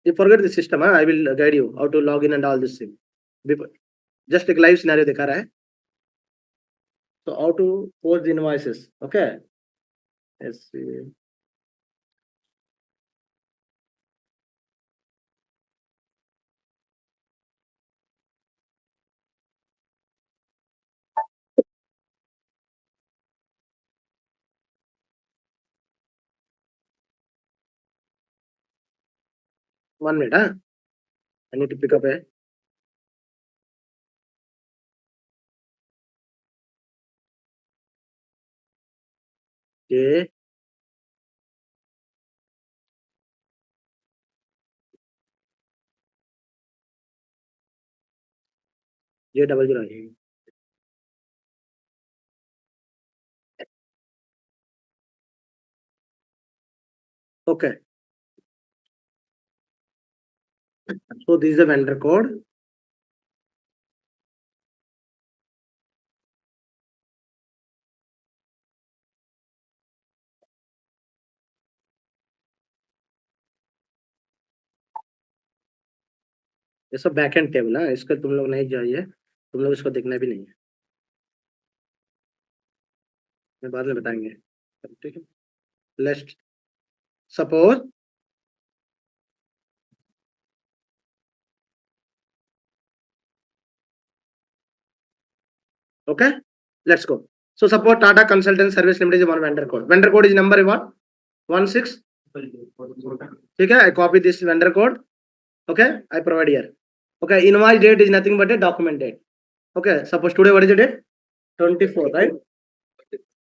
A: you forget the system, I will guide you how to log in and all this thing. Just एक live scenario दिखा रहा है. So how to post the invoices. Okay, let's see. One minute, I need to pick up a. Okay. J00. Okay. So this is the vendor code. ये सब backend table है, इसका तुम लोग नहीं चाहिए, तुम लोग इसको देखना भी नहीं है, मैं बाद में बताएंगे. ठीक है, let's suppose okay, let's go. So suppose Tata Consultant Service Limited is one vendor code. Vendor code is number what? 16. ठीक है, I copy this vendor code. Okay, I provide here. Okay, invoice date is nothing but a document date. Okay, suppose today what is the date? 24, right?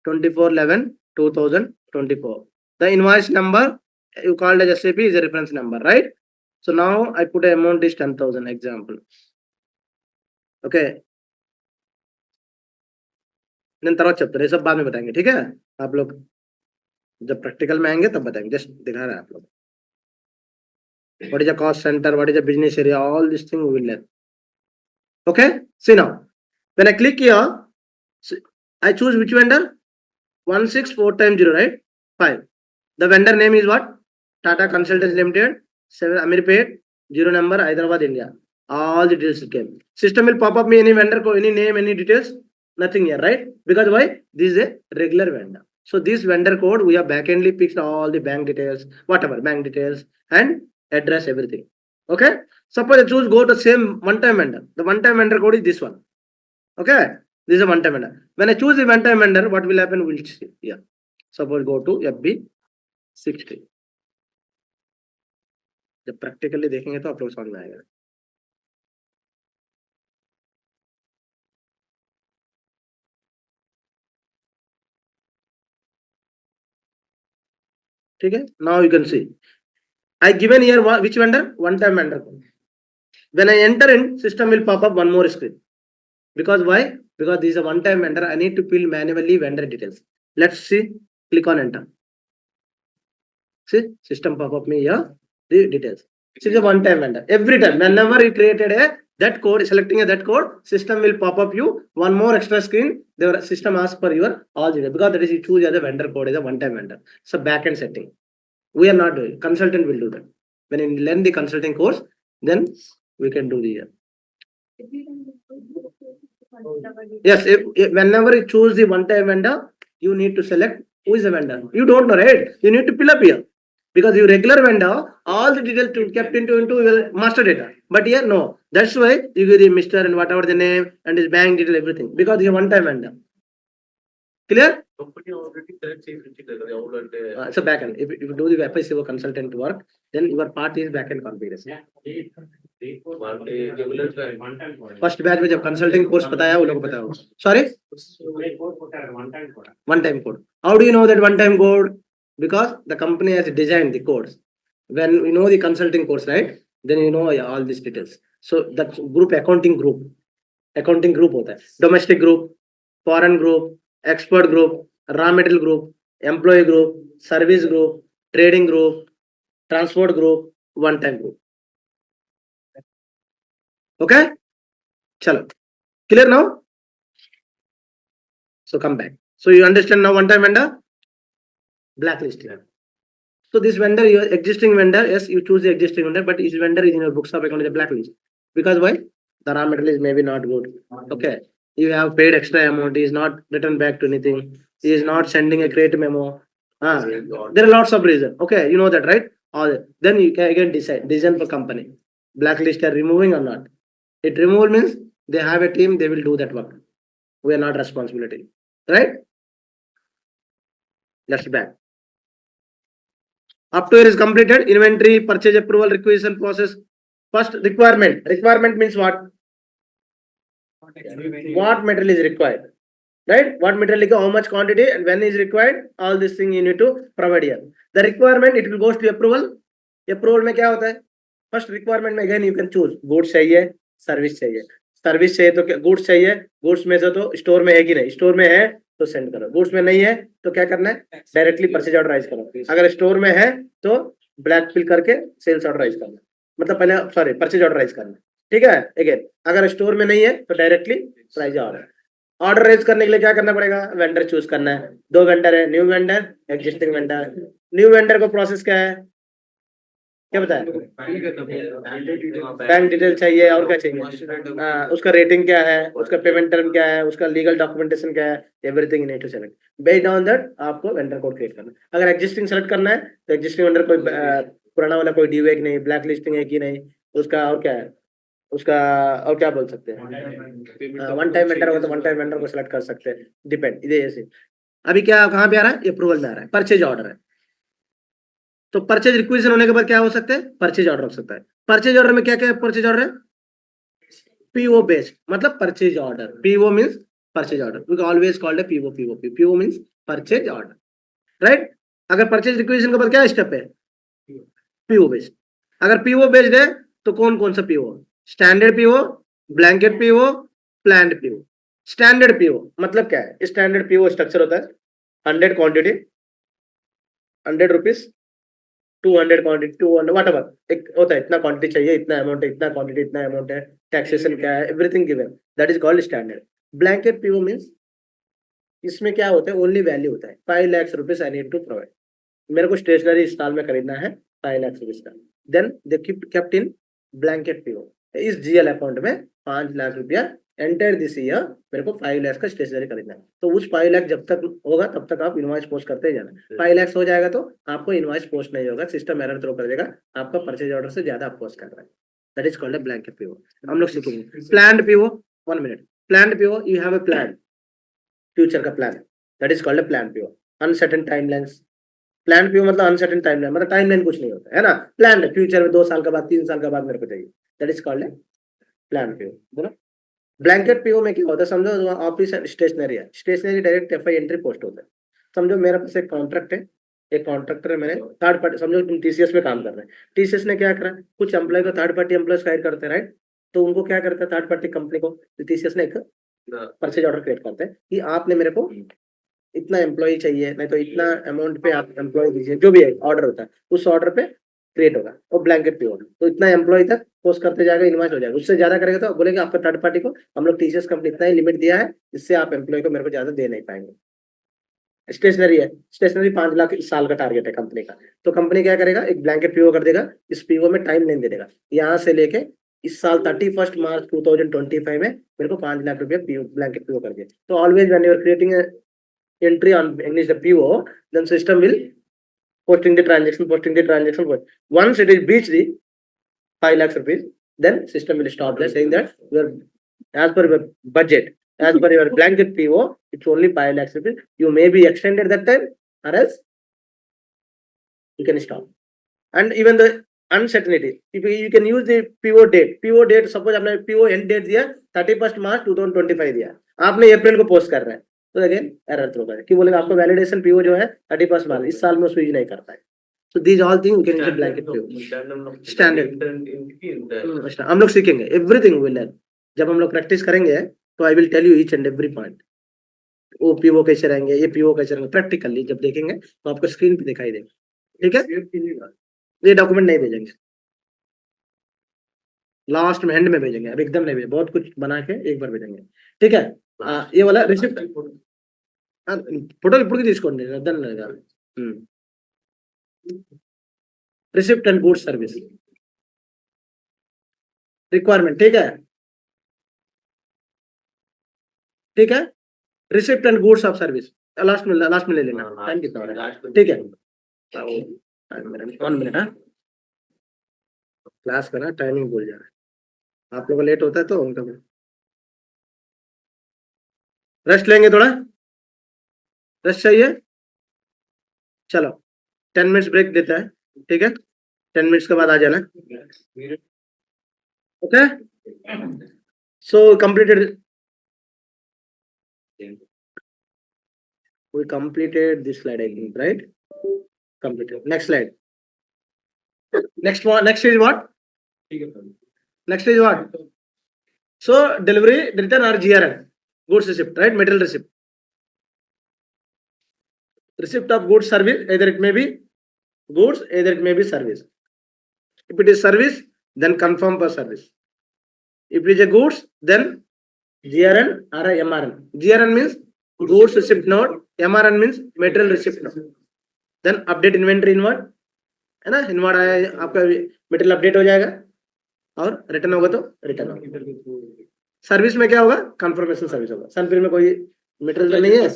A: 24/11/2024. The invoice number you called as SAP is a reference number, right? So now I put a amount is 10,000 example. Okay, तरह chapter ये सब बाद में बताएंगे. ठीक है, आप लोग जब प्रैक्टिकल में आएंगे तब बताएंगे. जस्ट दिखा रहे हैं आप लोग. What is a cost center? What is a business area? All these things we will learn. Okay, see now when I click here, I choose which vendor? 164x0, right? 5. The vendor name is what? Tata Consultants Limited, 7 Amirpet, 0 number, Hyderabad, India. All the details came. System will pop up me any vendor code, any name, any details. nothing here, right? Because why? This is a regular vendor. So this vendor code, we have backendly fixed all the bank details, whatever bank details and address, everything. Okay. Suppose I choose go to same one-time vendor. The one-time vendor code is this one. Okay. This is a one-time vendor. When I choose the one-time vendor, what will happen? We'll see. Yeah. Suppose go to FB60. जब practically देखेंगे तो आप लोग समझ में आएगा. ठीक है. Now you can see. I given here which vendor? One-time vendor. When I enter in, system will pop up one more screen. Because why? Because this is a one-time vendor. I need to fill manually vendor details. Let's see. Click on enter. See, system pop up me here the details. This is a one-time vendor. Every time, whenever you created that code, selecting that code, system will pop up you one more extra screen. The system asks for your all data because that is you choose as a vendor code as a one-time vendor. So backend setting. We are not doing. Consultant will do that. When you learn the consulting course, then we can do the. Yes, whenever you choose the one-time vendor, you need to select who is the vendor. You don't know, right? You need to fill up here. Because your regular vendor, all the details kept into your master data. But here, no. That's why you give the Mr. and whatever the name and his bank detail, everything. Because you one-time vendor. Clear?
B: Company already select
A: It's a backend. If you do the FICO consultant work, then your part is backend configuration. First batch में जब consulting course बताया वो लोग बताया. Sorry? One-time code. How do you know that one-time code? Because the company has designed the codes. When you know the consulting course, right? Then you know all these details. So that group accounting group होता है. Domestic group, foreign group, expert group, raw material group, employee group, service group, trading group, transport group, one-time group. Okay? Chalo. Clear now? So come back. So you understand now one-time vendor? Blacklisting. So this vendor, your existing vendor, yes, you choose the existing vendor, but this vendor is in your books of account is a blacklist. Because why? The raw material is maybe not good. Okay. You have paid extra amount, he is not returned back to anything. He is not sending a credit memo. There are lots of reasons. Okay, you know that, right? Then you can again decide, decision for company. Blacklist are removing or not. It removal means they have a team, they will do that work. We are not responsibility. Right? Let's back. Up to here is completed. Inventory, purchase approval, requisition process. First requirement. Requirement means what? What material is required. Right? What material, how much quantity and when is required. All this thing you need to provide here. The requirement, it will goes to approval. Approval में क्या होता है? First requirement में again you can choose. Goods चाहिए, service चाहिए. Service चाहिए तो goods चाहिए. Goods में से तो store में है कि नहीं? Store में है तो सेंड करो. गुड्स में नहीं है तो क्या करना है? डायरेक्टली परचेज ऑर्डराइज करो. अगर स्टोर में है तो ब्लैक फिल करके सेल्स ऑर्डराइज करना. मतलब पहले सॉरी परचेज ऑर्डराइज करना. ठीक है. अगेन अगर स्टोर में नहीं है तो डायरेक्टली प्राइस ऑर्डराइज करने के लिए क्या करना पड़ेगा? वेंडर चूज करना है. 2 वेंडर है, new vendor, existing vendor. New vendor को प्रोसेस क्या है? क्या बताया? बैंक डिटेल चाहिए और क्या चाहिए? उसका रेटिंग क्या है, उसका पेमेंट टर्म क्या है, उसका लीगल डॉक्यूमेंटेशन क्या है, everything you need to select. Based on that आपको वेंडर कोड क्रिएट करना है. अगर एग्जिस्टिंग सेलेक्ट करना है तो एग्जिस्टिंग वेंडर कोई पुराना वाला कोई ड्यू है कि नहीं, ब्लैक लिस्टिंग है कि नहीं, उसका और क्या है, उसका और क्या बोल सकते हैं, वन टाइम वेंडर हो तो वन टाइम वेंडर को सिलेक्ट कर सकते हैं. डिपेंड. इधर ऐसे अभी क्या कहाँ पे आ रहा है? अप्रूवल में आ रहा है. परचेज ऑर्डर है तो परचेज रिक्वेजिशन होने के बाद क्या हो सकता है? परचेज ऑर्डर हो सकता है. परचेज ऑर्डर में क्या क्या परचेज ऑर्डर है? पीओ बेस्ड, मतलब purchase order. PO means purchase order. We always called PO. PO means purchase order. Right. अगर परचेज रिक्वेजिशन के बाद क्या स्टेप है? PO based. अगर पीओ बेस्ड है तो कौन कौन सा PO? Standard PO, blanket PO, planned PO. Standard PO मतलब क्या है? स्टैंडर्ड पीओ स्ट्रक्चर होता है 100 क्वांटिटी, 100 रुपीज, 200 क्वांटिटी, 200 व्हाटएवर एक होता है. इतना क्वांटिटी चाहिए, इतना अमाउंट है, इतना क्वांटिटी, इतना अमाउंट है, टैक्सेशन क्या है, everything given. That is called standard. Blanket PO means इसमें क्या होता है? ओनली वैल्यू होता है. 5 lakh rupees I need to provide. मेरे को स्टेशनरी इस साल में खरीदना है 5 लाख रुपीज का. Then they kept in blanket PO. इस जीएल अकाउंट में 5 लाख रुपया एंटर दिस ईयर मेरे को 5 लाख का स्टेशनरी खरीदना है, तो उस 5 लाख जब तक होगा तब तक आप इनवॉइस पोस्ट करते ही जाना। 5 लाख हो जाएगा तो आपको इनवॉइस पोस्ट नहीं होगा, सिस्टम एरर थ्रो कर देगा, आपका परचेज ऑर्डर से ज्यादा आप पोस्ट कर रहा है। That is called a blanket PO. हम लोग सीखेंगे planned PO. 1 minute. Planned PO, you have a plan, future का plan, that is called a plan PO. Uncertain timelines. Plan PO मतलब अनसर्टेन टाइमलाइन, मतलब टाइमलाइन कुछ नहीं होता है ना, प्लान फ्यूचर में 2 साल के बाद 3 साल के बाद मेरे को चाहिए, that is called plan PO. बोलो ब्लैंकेट पीओ में क्या होता है, समझो ऑफिस स्टेशनरी है, stationery direct FI entry post होता है। समझो मेरे पास एक कॉन्ट्रैक्ट है, एक कॉन्ट्रैक्टर है, मैंने थर्ड पार्टी, समझो तुम टीसीएस में काम कर रहे हैं, टीसीएस ने क्या करा, कुछ एम्प्लॉय को थर्ड पार्टी एम्प्लॉय हायर करते हैं, राइट, तो उनको क्या करता है थर्ड पार्टी कंपनी को टीसीएस ने एक परचेज ऑर्डर क्रिएट करता है कि आपने मेरे को इतना एम्प्लॉय चाहिए, नहीं तो इतना अमाउंट पे आप एम्प्लॉय दीजिए, जो भी ऑर्डर होता है उस ऑर्डर पे क्रिएट होगा और ब्लैंकेट पे होगा, तो इतना एम्प्लॉय तक पोस्ट करते जाएगा, इन्वाइस हो जाएगा, उससे ज्यादा करेगा तो बोलेगा आपका थर्ड पार्टी को हम लोग टीसीएस कंपनी इतना ही लिमिट दिया है, इससे आप एम्प्लॉय को मेरे को ज्यादा दे नहीं पाएंगे। स्टेशनरी है, स्टेशनरी 5 लाख इस साल का टारगेट है कंपनी का, तो कंपनी क्या करेगा, एक ब्लैंकेट पीओ कर देगा, इस पीओ में टाइम नहीं दे देगा, यहाँ से लेके इस साल 31 मार्च 2025 में मेरे को 5 लाख रुपया पीओ ब्लैंकेट पीओ कर दिया। तो always when you are creating entry on English the PO, then system will posting the transaction. Once it is reached the 5 lakhs rupees, then system will stop there, saying that you are as per your budget, as per your blanket PO, it's only 5 lakhs rupees. You may be extended that time, or else you can stop. And even the uncertainty, if you can use the PO date. PO date suppose आपने PO end date दिया 31 मार्च 2025 दिया, आपने अप्रैल को post कर रहे हैं, तो again error throw करें कि बोलेगा आपका वैलिडेशन पीओ जो है 31 मार्च इस साल में उसको यूज नहीं कर पाए। So these all thing you can use blanket PO standard. हम लोग सीखेंगे एवरीथिंग विल लर्न, जब हम लोग प्रैक्टिस करेंगे तो I will tell you each and every point, वो पीओ कैसे रहेंगे, ये पीओ कैसे रहेंगे, प्रैक्टिकली जब देखेंगे तो आपको स्क्रीन पे दिखाई देगा, ठीक है। ये डॉक्यूमेंट नहीं भेजेंगे, लास्ट में एंड में भेजेंगे, अब एकदम नहीं भेजेंगे, बहुत कुछ बना के एक बार भेजेंगे, ठीक है। ये वाला रिसिप्ट फोटो ఇప్పుడు తీసుకోండి అర్థం లేదా, receipt and goods service requirement, ठीक है, ठीक है, receipt and goods of service last में ले लेना, टाइम कितना हो रहा है, ठीक है, 1 मिनट। हाँ क्लास का ना टाइमिंग भूल जा रहा है, आप लोग लेट होता है तो उनका रेस्ट लेंगे, थोड़ा रेस्ट चाहिए, चलो 10 मिनट्स ब्रेक देता है, ठीक है, 10 मिनट्स के बाद आ जाना, okay. So completed, we completed this slide I think, right? Completed. Next slide. Next is what? Next is what? So delivery return or GRN, goods receipt, right? Material receipt. Receipt of goods service, either it may be goods, either it may be service. If it is service, then confirm per service. If it is a goods, then GRN or a MRN. GRN means goods receipt note, MRN means material receipt note. Then update inventory inward, है ना, inward आया आपका material update हो जाएगा और return होगा तो return होगा। सर्विस में क्या होगा, कंफर्मेशन सर्विस होगा, सर्विस में कोई मटेरियल तो नहीं है,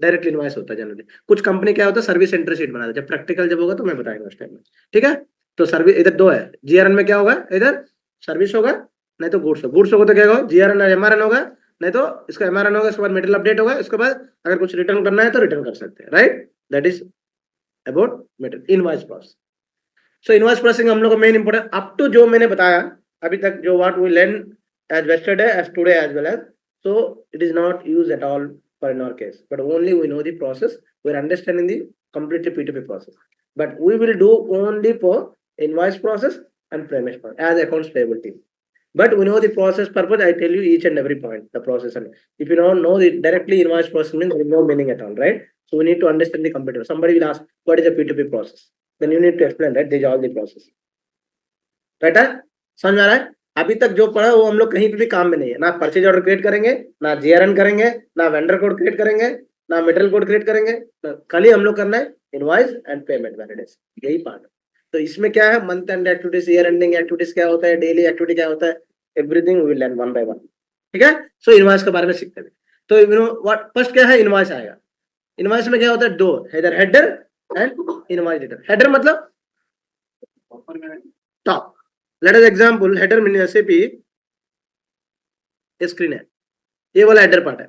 A: डायरेक्ट इनवॉइस होता है जनरली। कुछ कंपनी क्या होता है सर्विस एंट्री शीट बनाता है, जब प्रैक्टिकल जब होगा तो मैं बताएगा उस टाइम में, ठीक है। तो सर्विस इधर 2 है, जीआरएन में क्या होगा, इधर सर्विस होगा नहीं तो गुड्स होगा तो क्या होगा जीआरएन और एमआरएन होगा, नहीं तो इसका एमआरएन होगा, इसके बाद मटेरियल अपडेट होगा, इसके बाद अगर कुछ रिटर्न करना है तो रिटर्न कर सकते हैं, right. That is about material invoice process. So invoice processing हम लोग को मेन इंपोर्टेंट अप टू जो मैंने बताया अभी तक, जो what we learn as yesterday as today as well as, so it is not used at all for in our case, but only we know the process, we are understanding the completely P2P process, but we will do only for invoice process and payment process as accounts payable team. But we know the process purpose, I tell you each and every point the process, and if you don't know the directly invoice process means there is no meaning at all, right? So we need to understand the computer. Somebody will ask what is a P2P process, then you need to explain, right? These are all the process, right? समझ में आ रहा है? अभी तक जो पढ़ा वो हम लोग कहीं पे भी काम में नहीं है, ना परचेज ऑर्डर क्रिएट करेंगे, ना जीआरएन करेंगे, ना वेंडर कोड क्रिएट करेंगे, ना मटेरियल कोड क्रिएट करेंगे, खाली हम लोग करना है इनवॉइस एंड पेमेंट वैलिडेशन, यही पार्ट। तो इसमें क्या है, month end activities, year ending activities क्या होता है, डेली एक्टिविटी क्या होता है, everything we will learn one by one. ठीक है। सो इनवॉइस के बारे में सीखते हैं। तो यू नो व्हाट फर्स्ट क्या है, इनवॉइस आएगा। इनवॉइस में क्या होता है, दो, header and invoice data. Header मतलब top. Let us example, header mean SAP screen है, ये वाला हेडर पार्ट है,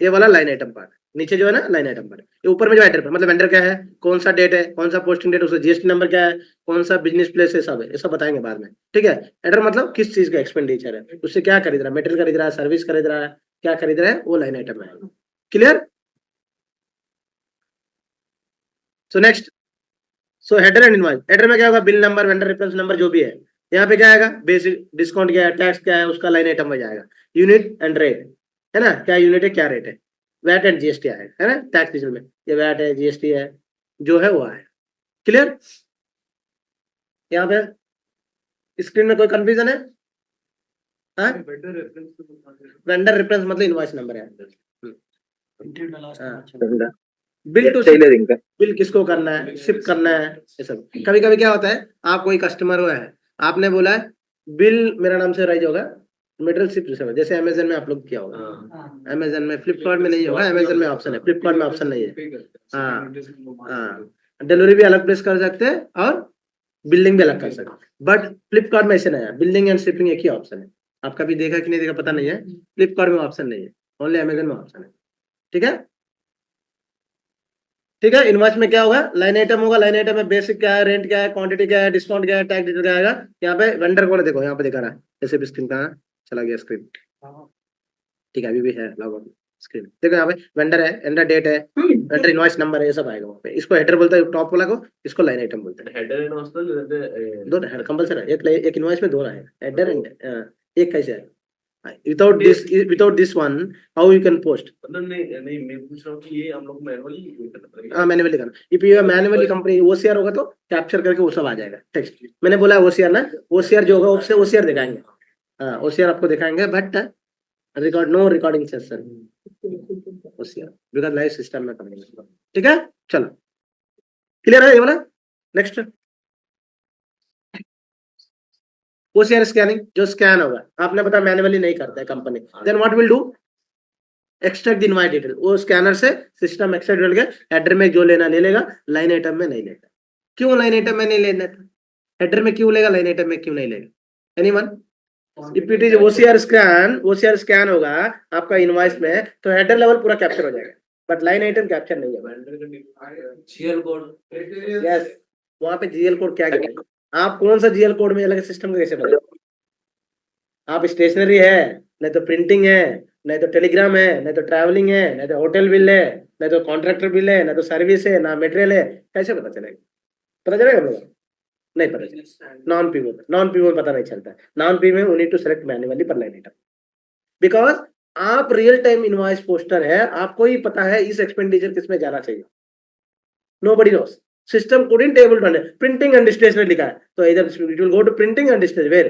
A: ये वाला लाइन आइटम पार्ट, नीचे जो है ना लाइन आइटम पार्ट, ये ऊपर में जो हेडर पार्ट मतलब वेंडर क्या है, कौन सा डेट है, कौन सा पोस्टिंग डेट, उसका जीएसटी नंबर क्या है, कौन सा बिजनेस प्लेस है, सब है, ये सब बताएंगे बाद में। ठीक है। हेडर मतलब किस चीज का एक्सपेंडिचर है, उससे क्या खरीद रहा है, मटेरियल खरीद रहा है, सर्विस खरीद रहा है, क्या खरीद रहा है, वो लाइन आइटम है। Clear. So next, so header and invoice. Header में क्या होगा, bill number, vendor reference number जो भी है। यहाँ पे क्या आएगा, बेसिक डिस्काउंट क्या है, टैक्स क्या है, उसका लाइन आइटम में जाएगा। यूनिट एंड रेट है ना, क्या यूनिट है क्या रेट है, वैट एंड जीएसटी आएगा, है ना, टैक्स डिजिटल में ये वैट है जीएसटी है जो है वो आएगा। क्लियर। यहाँ पे स्क्रीन में कोई कंफ्यूजन है? वेंडर रेफरेंस मतलब इनवॉइस नंबर है। बिल टू
G: टेलरिंग का
A: बिल किसको करना है, शिप करना है, ये सब। कभी कभी क्या होता है, आप कोई कस्टमर हुआ है, आपने बोला है बिल मेरा नाम से राइज होगा, मटेरियल शिप दूसरे में, जैसे अमेजन में आप लोग किया होगा, अमेजन में, फ्लिपकार्ट में नहीं होगा, अमेजन में ऑप्शन है, फ्लिपकार्ट में ऑप्शन नहीं है। हाँ, डिलीवरी भी अलग प्लेस कर सकते हैं और बिल्डिंग भी अलग कर सकते हैं, बट फ्लिपकार्ट में ऐसे नहीं है, बिल्डिंग एंड शिपिंग एक ही ऑप्शन है। आपका भी देखा कि नहीं देखा पता नहीं है, फ्लिपकार्ट में ऑप्शन नहीं है, ओनली अमेजन में ऑप्शन है। ठीक है। ठीक है। इनवॉइस में क्या होगा, लाइन आइटम होगा, लाइन आइटम में बेसिक क्या है, रेंट क्या है, क्वांटिटी क्या है, डिस्काउंट क्या है, टैक्स डिटेल क्या आएगा। यहाँ पे वेंडर कोड देखो, यहाँ पे दिखा रहा है, जैसे भी स्क्रीन कहाँ चला गया स्क्रीन, ठीक है अभी भी है लॉग आउट स्क्रीन, देखो यहाँ पे वेंडर है, वेंडर डेट है, वेंडर इनवॉइस नंबर है, ये सब आएगा वहाँ पे। इसको हेडर बोलते हैं, टॉप वाला को, इसको लाइन आइटम बोलते हैं।
B: हेडर एंड हॉस्टल
A: दो हेडर कंपल्सरी है, एक इनवॉइस में दो है, हेडर एंड एक कैसे है, without this one how you can post.
B: मतलब नहीं नहीं, मैं पूछ रहा हूँ कि ये हम लोग मैनुअली करना पड़ेगा।
A: हाँ मैनुअली करना, if you manually company OCR होगा तो कैप्चर करके वो सब आ जाएगा टेक्स्ट। मैंने बोला ओसीआर ना, ओसीआर जो होगा उससे ओसीआर दिखाएंगे, हाँ ओसीआर आपको दिखाएंगे, but record no recording session OCR because live system में करेंगे। ठीक है, चलो क्लियर है ये वाला। नेक्स्ट ओसीआर स्कैनिंग, जो स्कैन होगा, आपने पता मैनुअली नहीं करता है company, then what will do, extract the invoice detail, वो स्कैनर से सिस्टम एक्सट्रैक्ट करके हेडर में जो लेना ले लेगा, लाइन आइटम में नहीं लेगा। क्यों लाइन आइटम में नहीं लेना था, हेडर में क्यों लेगा, लाइन आइटम में क्यों नहीं लेगा, anyone? If it is OCR scan होगा आपका इनवॉइस में, तो हेडर लेवल पूरा कैप्चर हो जाएगा, बट लाइन आइटम कैप्चर नहीं है।
B: जीएल कोड,
A: यस, वहां पे जीएल कोड क्या है, आप कौन सा जीएल कोड में अलग सिस्टम का कैसे पता, आप स्टेशनरी है, नहीं तो प्रिंटिंग है, नहीं तो टेलीग्राम है, नहीं तो ट्रैवलिंग है, नहीं तो होटल बिल है, नहीं तो कॉन्ट्रैक्टर बिल है, नहीं तो सर्विस है, ना मटेरियल है, कैसे पता चलेगा? पता चलेगा हम लोग? नहीं पता चलेगा। नॉन पीओ में पता नहीं चलता, नॉन पीओ में we need to select manually per line item, because आप रियल टाइम इनवॉइस पोस्टर है, आपको ही पता है इस एक्सपेंडिचर किस में जाना चाहिए, nobody knows, system couldn't able to understand, printing and stationery लिखा है तो इधर it will go to printing and stationery, where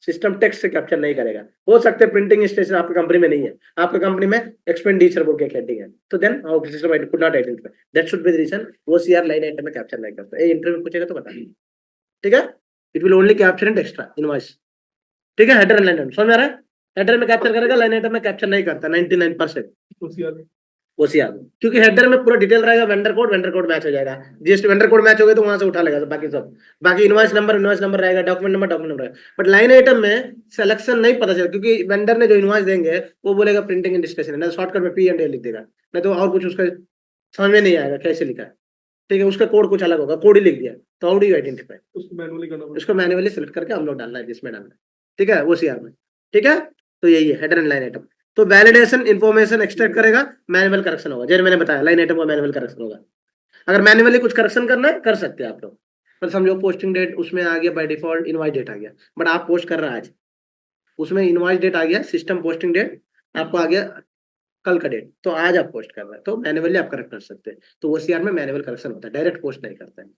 A: system text से कैप्चर नहीं करेगा। हो सकता है प्रिंटिंग स्टेशन आपकी कंपनी में नहीं है, आपकी कंपनी में एक्सपेंडिचर बोल के हेडिंग है, तो then how system could not identify, that should be the reason OCR line item में कैप्चर नहीं करता। ये इंटरव्यू पूछेगा तो बता, ठीक है, it will only capture and extra invoice. ठीक है, हेडर एंड लाइन आइटम समझ में आ रहा है, हेडर में कैप्चर करेगा, लाइन आइटम में कैप्चर नहीं करता 99% ओसीआर में, क्योंकि हेडर में पूरा डिटेल रहेगा, वेंडर कोड मैच हो जाएगा, जीएसटी वेंडर कोड मैच हो गया तो वहां से उठा लेगा, बाकी सब, बाकी इनवॉइस नंबर रहेगा, डॉक्यूमेंट नंबर रहेगा, बट लाइन आइटम में सिलेक्शन नहीं पता चलेगा, क्योंकि वेंडर ने जो इनवॉइस देंगे वो बोलेगा प्रिंटिंग एंड डिस्ट्रीब्यूशन, नहीं शॉर्टकट में P&L लिख देगा, नहीं तो और कुछ उसका समझ में नहीं आएगा कैसे लिखा है। ठीक है, उसका कोड कुछ अलग होगा, कोड ही लिख दिया, तो हाउ डू यू आइडेंटिफाई, उसको मैनुअली सेलेक्ट करके हम लोग डालना है जिसमें डालना है। ठीक है, ओसीआर में। ठीक है, तो यही है हेडर एंड लाइन आइटम। तो वैलिडेशन इंफॉर्मेशन एक्सट्रैक्ट करेगा, मैनुअल करेक्शन होगा, जैसे मैंने बताया लाइन आइटम का मैनुअल करेक्शन होगा। अगर मैनुअली कुछ करेक्शन करना है कर सकते हैं आप लोग, पर समझो पोस्टिंग डेट उसमें आ गया बाय डिफॉल्ट, इनवॉइस डेट आ गया, बट आप पोस्ट कर रहे हैं आज, उसमें इनवॉइस डेट आ गया, सिस्टम पोस्टिंग डेट आपको आ गया कल का डेट, तो आज आप पोस्ट कर रहे हैं, तो मैनुअली आप करेक्ट कर सकते हैं। तो ओसीआर में मैनुअल करेक्शन होता है, डायरेक्ट पोस्ट नहीं करता है,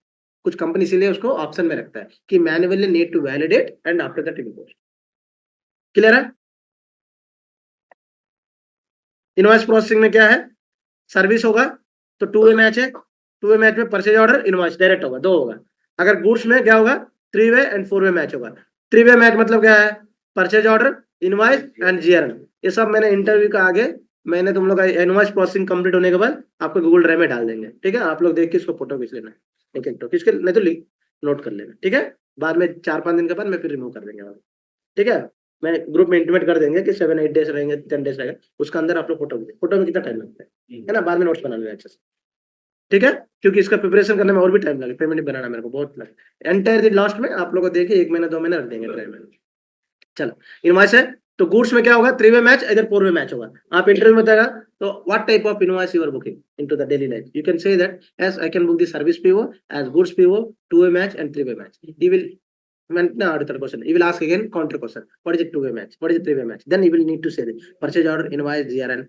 A: कुछ कंपनी इसीलिए उसको ऑप्शन में रखता है कि manually need to validate and after that you post. Clear है? इनवॉइस प्रोसेसिंग में क्या है, सर्विस होगा तो 2 वे मैच है, 2 वे मैच में परचेज ऑर्डर इनवॉइस डायरेक्ट होगा, 2 होगा। अगर गुड्स में क्या होगा, 3 वे एंड 4 वे मैच होगा। 3 वे मैच मतलब क्या है, purchase order invoice and GRN, ये सब मैंने इंटरव्यू का आगे मैंने तुम लोग का इनवॉइस प्रोसेसिंग कंप्लीट होने के बाद आपको गूगल ड्राइव में डाल देंगे, ठीक है। आप लोग देख के इसको फोटो खींच लेना, एक एक तो खींच के नहीं तो नोट कर लेना, ठीक है। बाद में 4-5 दिन के बाद मैं फिर रिमूव कर देंगे आप, ठीक है। मैं ग्रुप में इंटीमेट कर देंगे कि 7-8 डेज रहेंगे, 10 डेज रहेगा, उसका अंदर आप लोग फोटो में कितना टाइम लगता है ना, बाद में नोट्स बना लेना अच्छे से, ठीक है। क्योंकि इसका प्रिपरेशन करने में और भी टाइम लगे, पेमेंट भी बनाना मेरे को बहुत लगे, एंटायर दिन लास्ट में आप लोग को देखिए 1 महीना 2 महीने रख देंगे ड्राइव में। चलो इनवॉइस है तो गुड्स में क्या होगा, 3 वे मैच इधर 4 वे मैच होगा। आप इंटरव्यू में बताएगा तो what type of invoice you are booking into the daily life, you can say that as I can book the service PO as goods PO, 2 way match and 3 way match. he will వెంటనే అడుగుతాడు question, he will ask again counter question, what is the 2 way match, what is the 3 way match, then you will need to say the purchase order invoice GRN,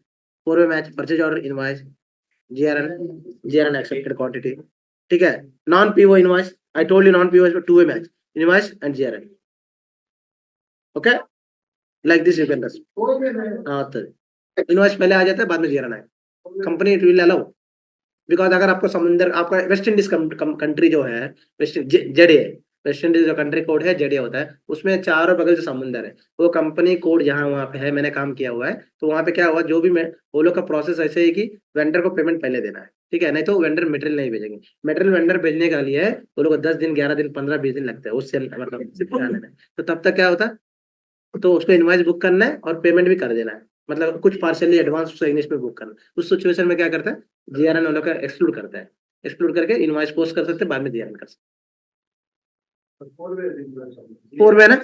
A: 4 way match purchase order invoice GRN accepted quantity, ठीक है। Non PO invoice, I told you non PO 2 way match invoice and GRN, okay like this you can do. Invoice पहले आ जाता है, बाद में GRN आए, company it will allow, because अगर आपको समुंदर आपका वेस्ट इंडीज कंट्री जो है जेडे, वेस्ट इंडीज जो कंट्री कोड है जेडे होता है, उसमें चारों बगल से समुंदर है, वो कंपनी कोड जहाँ वहाँ पे है, मैंने काम किया हुआ है, तो वहाँ पे क्या हुआ जो भी मैं वो लोग का प्रोसेस ऐसे है कि वेंडर को पेमेंट पहले देना है, ठीक है, नहीं तो वेंडर मटेरियल नहीं भेजेंगे। मटेरियल वेंडर भेजने के लिए वो लोग 10 दिन 11 दिन 15-20 दिन लगता है उससे मतलब, तो तब तक क्या होता, तो उसको इनवॉइस बुक करना है और पेमेंट भी कर देना है, मतलब कुछ पार्शियली एडवांस उसको इंग्लिश में बुक करना। उस सिचुएशन में क्या करता है GRN वालों का एक्सक्लूड करता है, एक्सक्लूड करके इनवॉइस पोस्ट कर सकते हैं, बाद में GRN कर सकते हैं। 4 वे ना,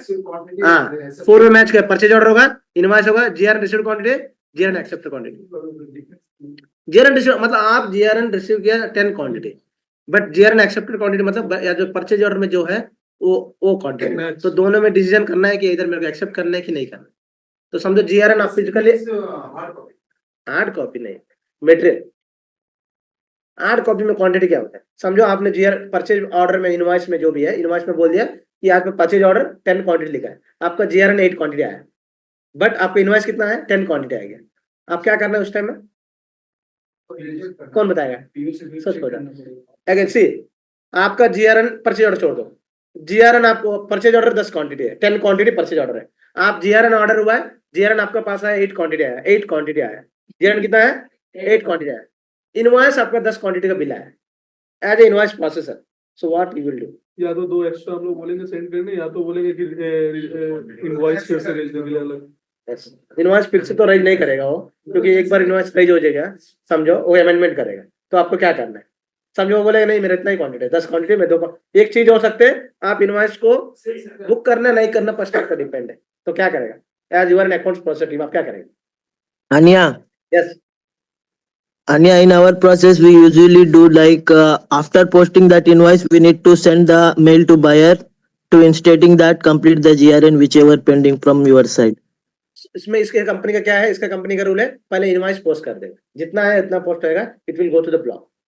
A: हाँ 4 वे मैच का परचेज ऑर्डर होगा, इनवॉइस होगा, GRN received quantity, GRN accepted quantity. GRN receive मतलब आप GRN रिसीव किया 10 quantity, but GRN accepted quantity मतलब या जो परचेज ऑर्डर में जो है वो क्वांटिटी, तो दोनों में डिसीजन करना है कि इधर मेरे को एक्सेप्ट करना है कि नहीं करना। तो समझो GRN आप फिजिकली हार्ड कॉपी नहीं, मटेरियल हार्ड कॉपी में क्वांटिटी क्या होता है, समझो आपने GRN परचेज ऑर्डर में इनवॉइस में जो भी है, इनवॉइस में बोल दिया कि आज में परचेज ऑर्डर 10 क्वांटिटी लिखा है, आपका GRN 8 क्वांटिटी आया, बट आपका इनवॉइस कितना है 10 क्वांटिटी आएगा, आप क्या करना है उस टाइम में, कौन बताएगा, सच बताओ। अगेन सी आपका GRN परचेज ऑर्डर छोड़ दो, GRN आपको परचेज ऑर्डर 10 क्वांटिटी है, 10 क्वांटिटी परचेज ऑर्डर है, आप GRN ऑर्डर हुआ है, GRN आपका पास आया 8 क्वांटिटी आया, 8 क्वांटिटी आया, GRN कितना है 8 क्वांटिटी आया, इनवॉइस आपका 10 क्वांटिटी का बिल आया as a invoice processor, so what you will do,
H: या तो 2 एक्स्ट्रा हम लोग बोलेंगे सेंड करने, या तो बोलेंगे कि इनवॉइस फिर से भेज देंगे अलग।
A: इनवॉइस फिर से तो राइज नहीं करेगा वो, क्योंकि एक बार इनवॉइस राइज हो जाएगा समझो वो अमेंडमेंट करेगा, तो आपको क्या करना है, समझो वो बोलेगा नहीं मेरा इतना ही क्वांटिटी है 10 क्वांटिटी में 2। एक चीज हो सकते हैं आप इनवॉइस को बुक करना नहीं करना पर्सनल पर डिपेंड है, तो क्या करेगा as your an accounts process team, आप क्या करेंगे।
G: Anya,
A: yes
G: Anya, in our process, we usually do like after posting that invoice, we need to send the mail to buyer to instating that complete the GRN whichever pending from your side.
A: इसमें इसके company का क्या है, इसका company का rule है पहले invoice post कर देगा, जितना है इतना पोस्ट होगा, it will go to the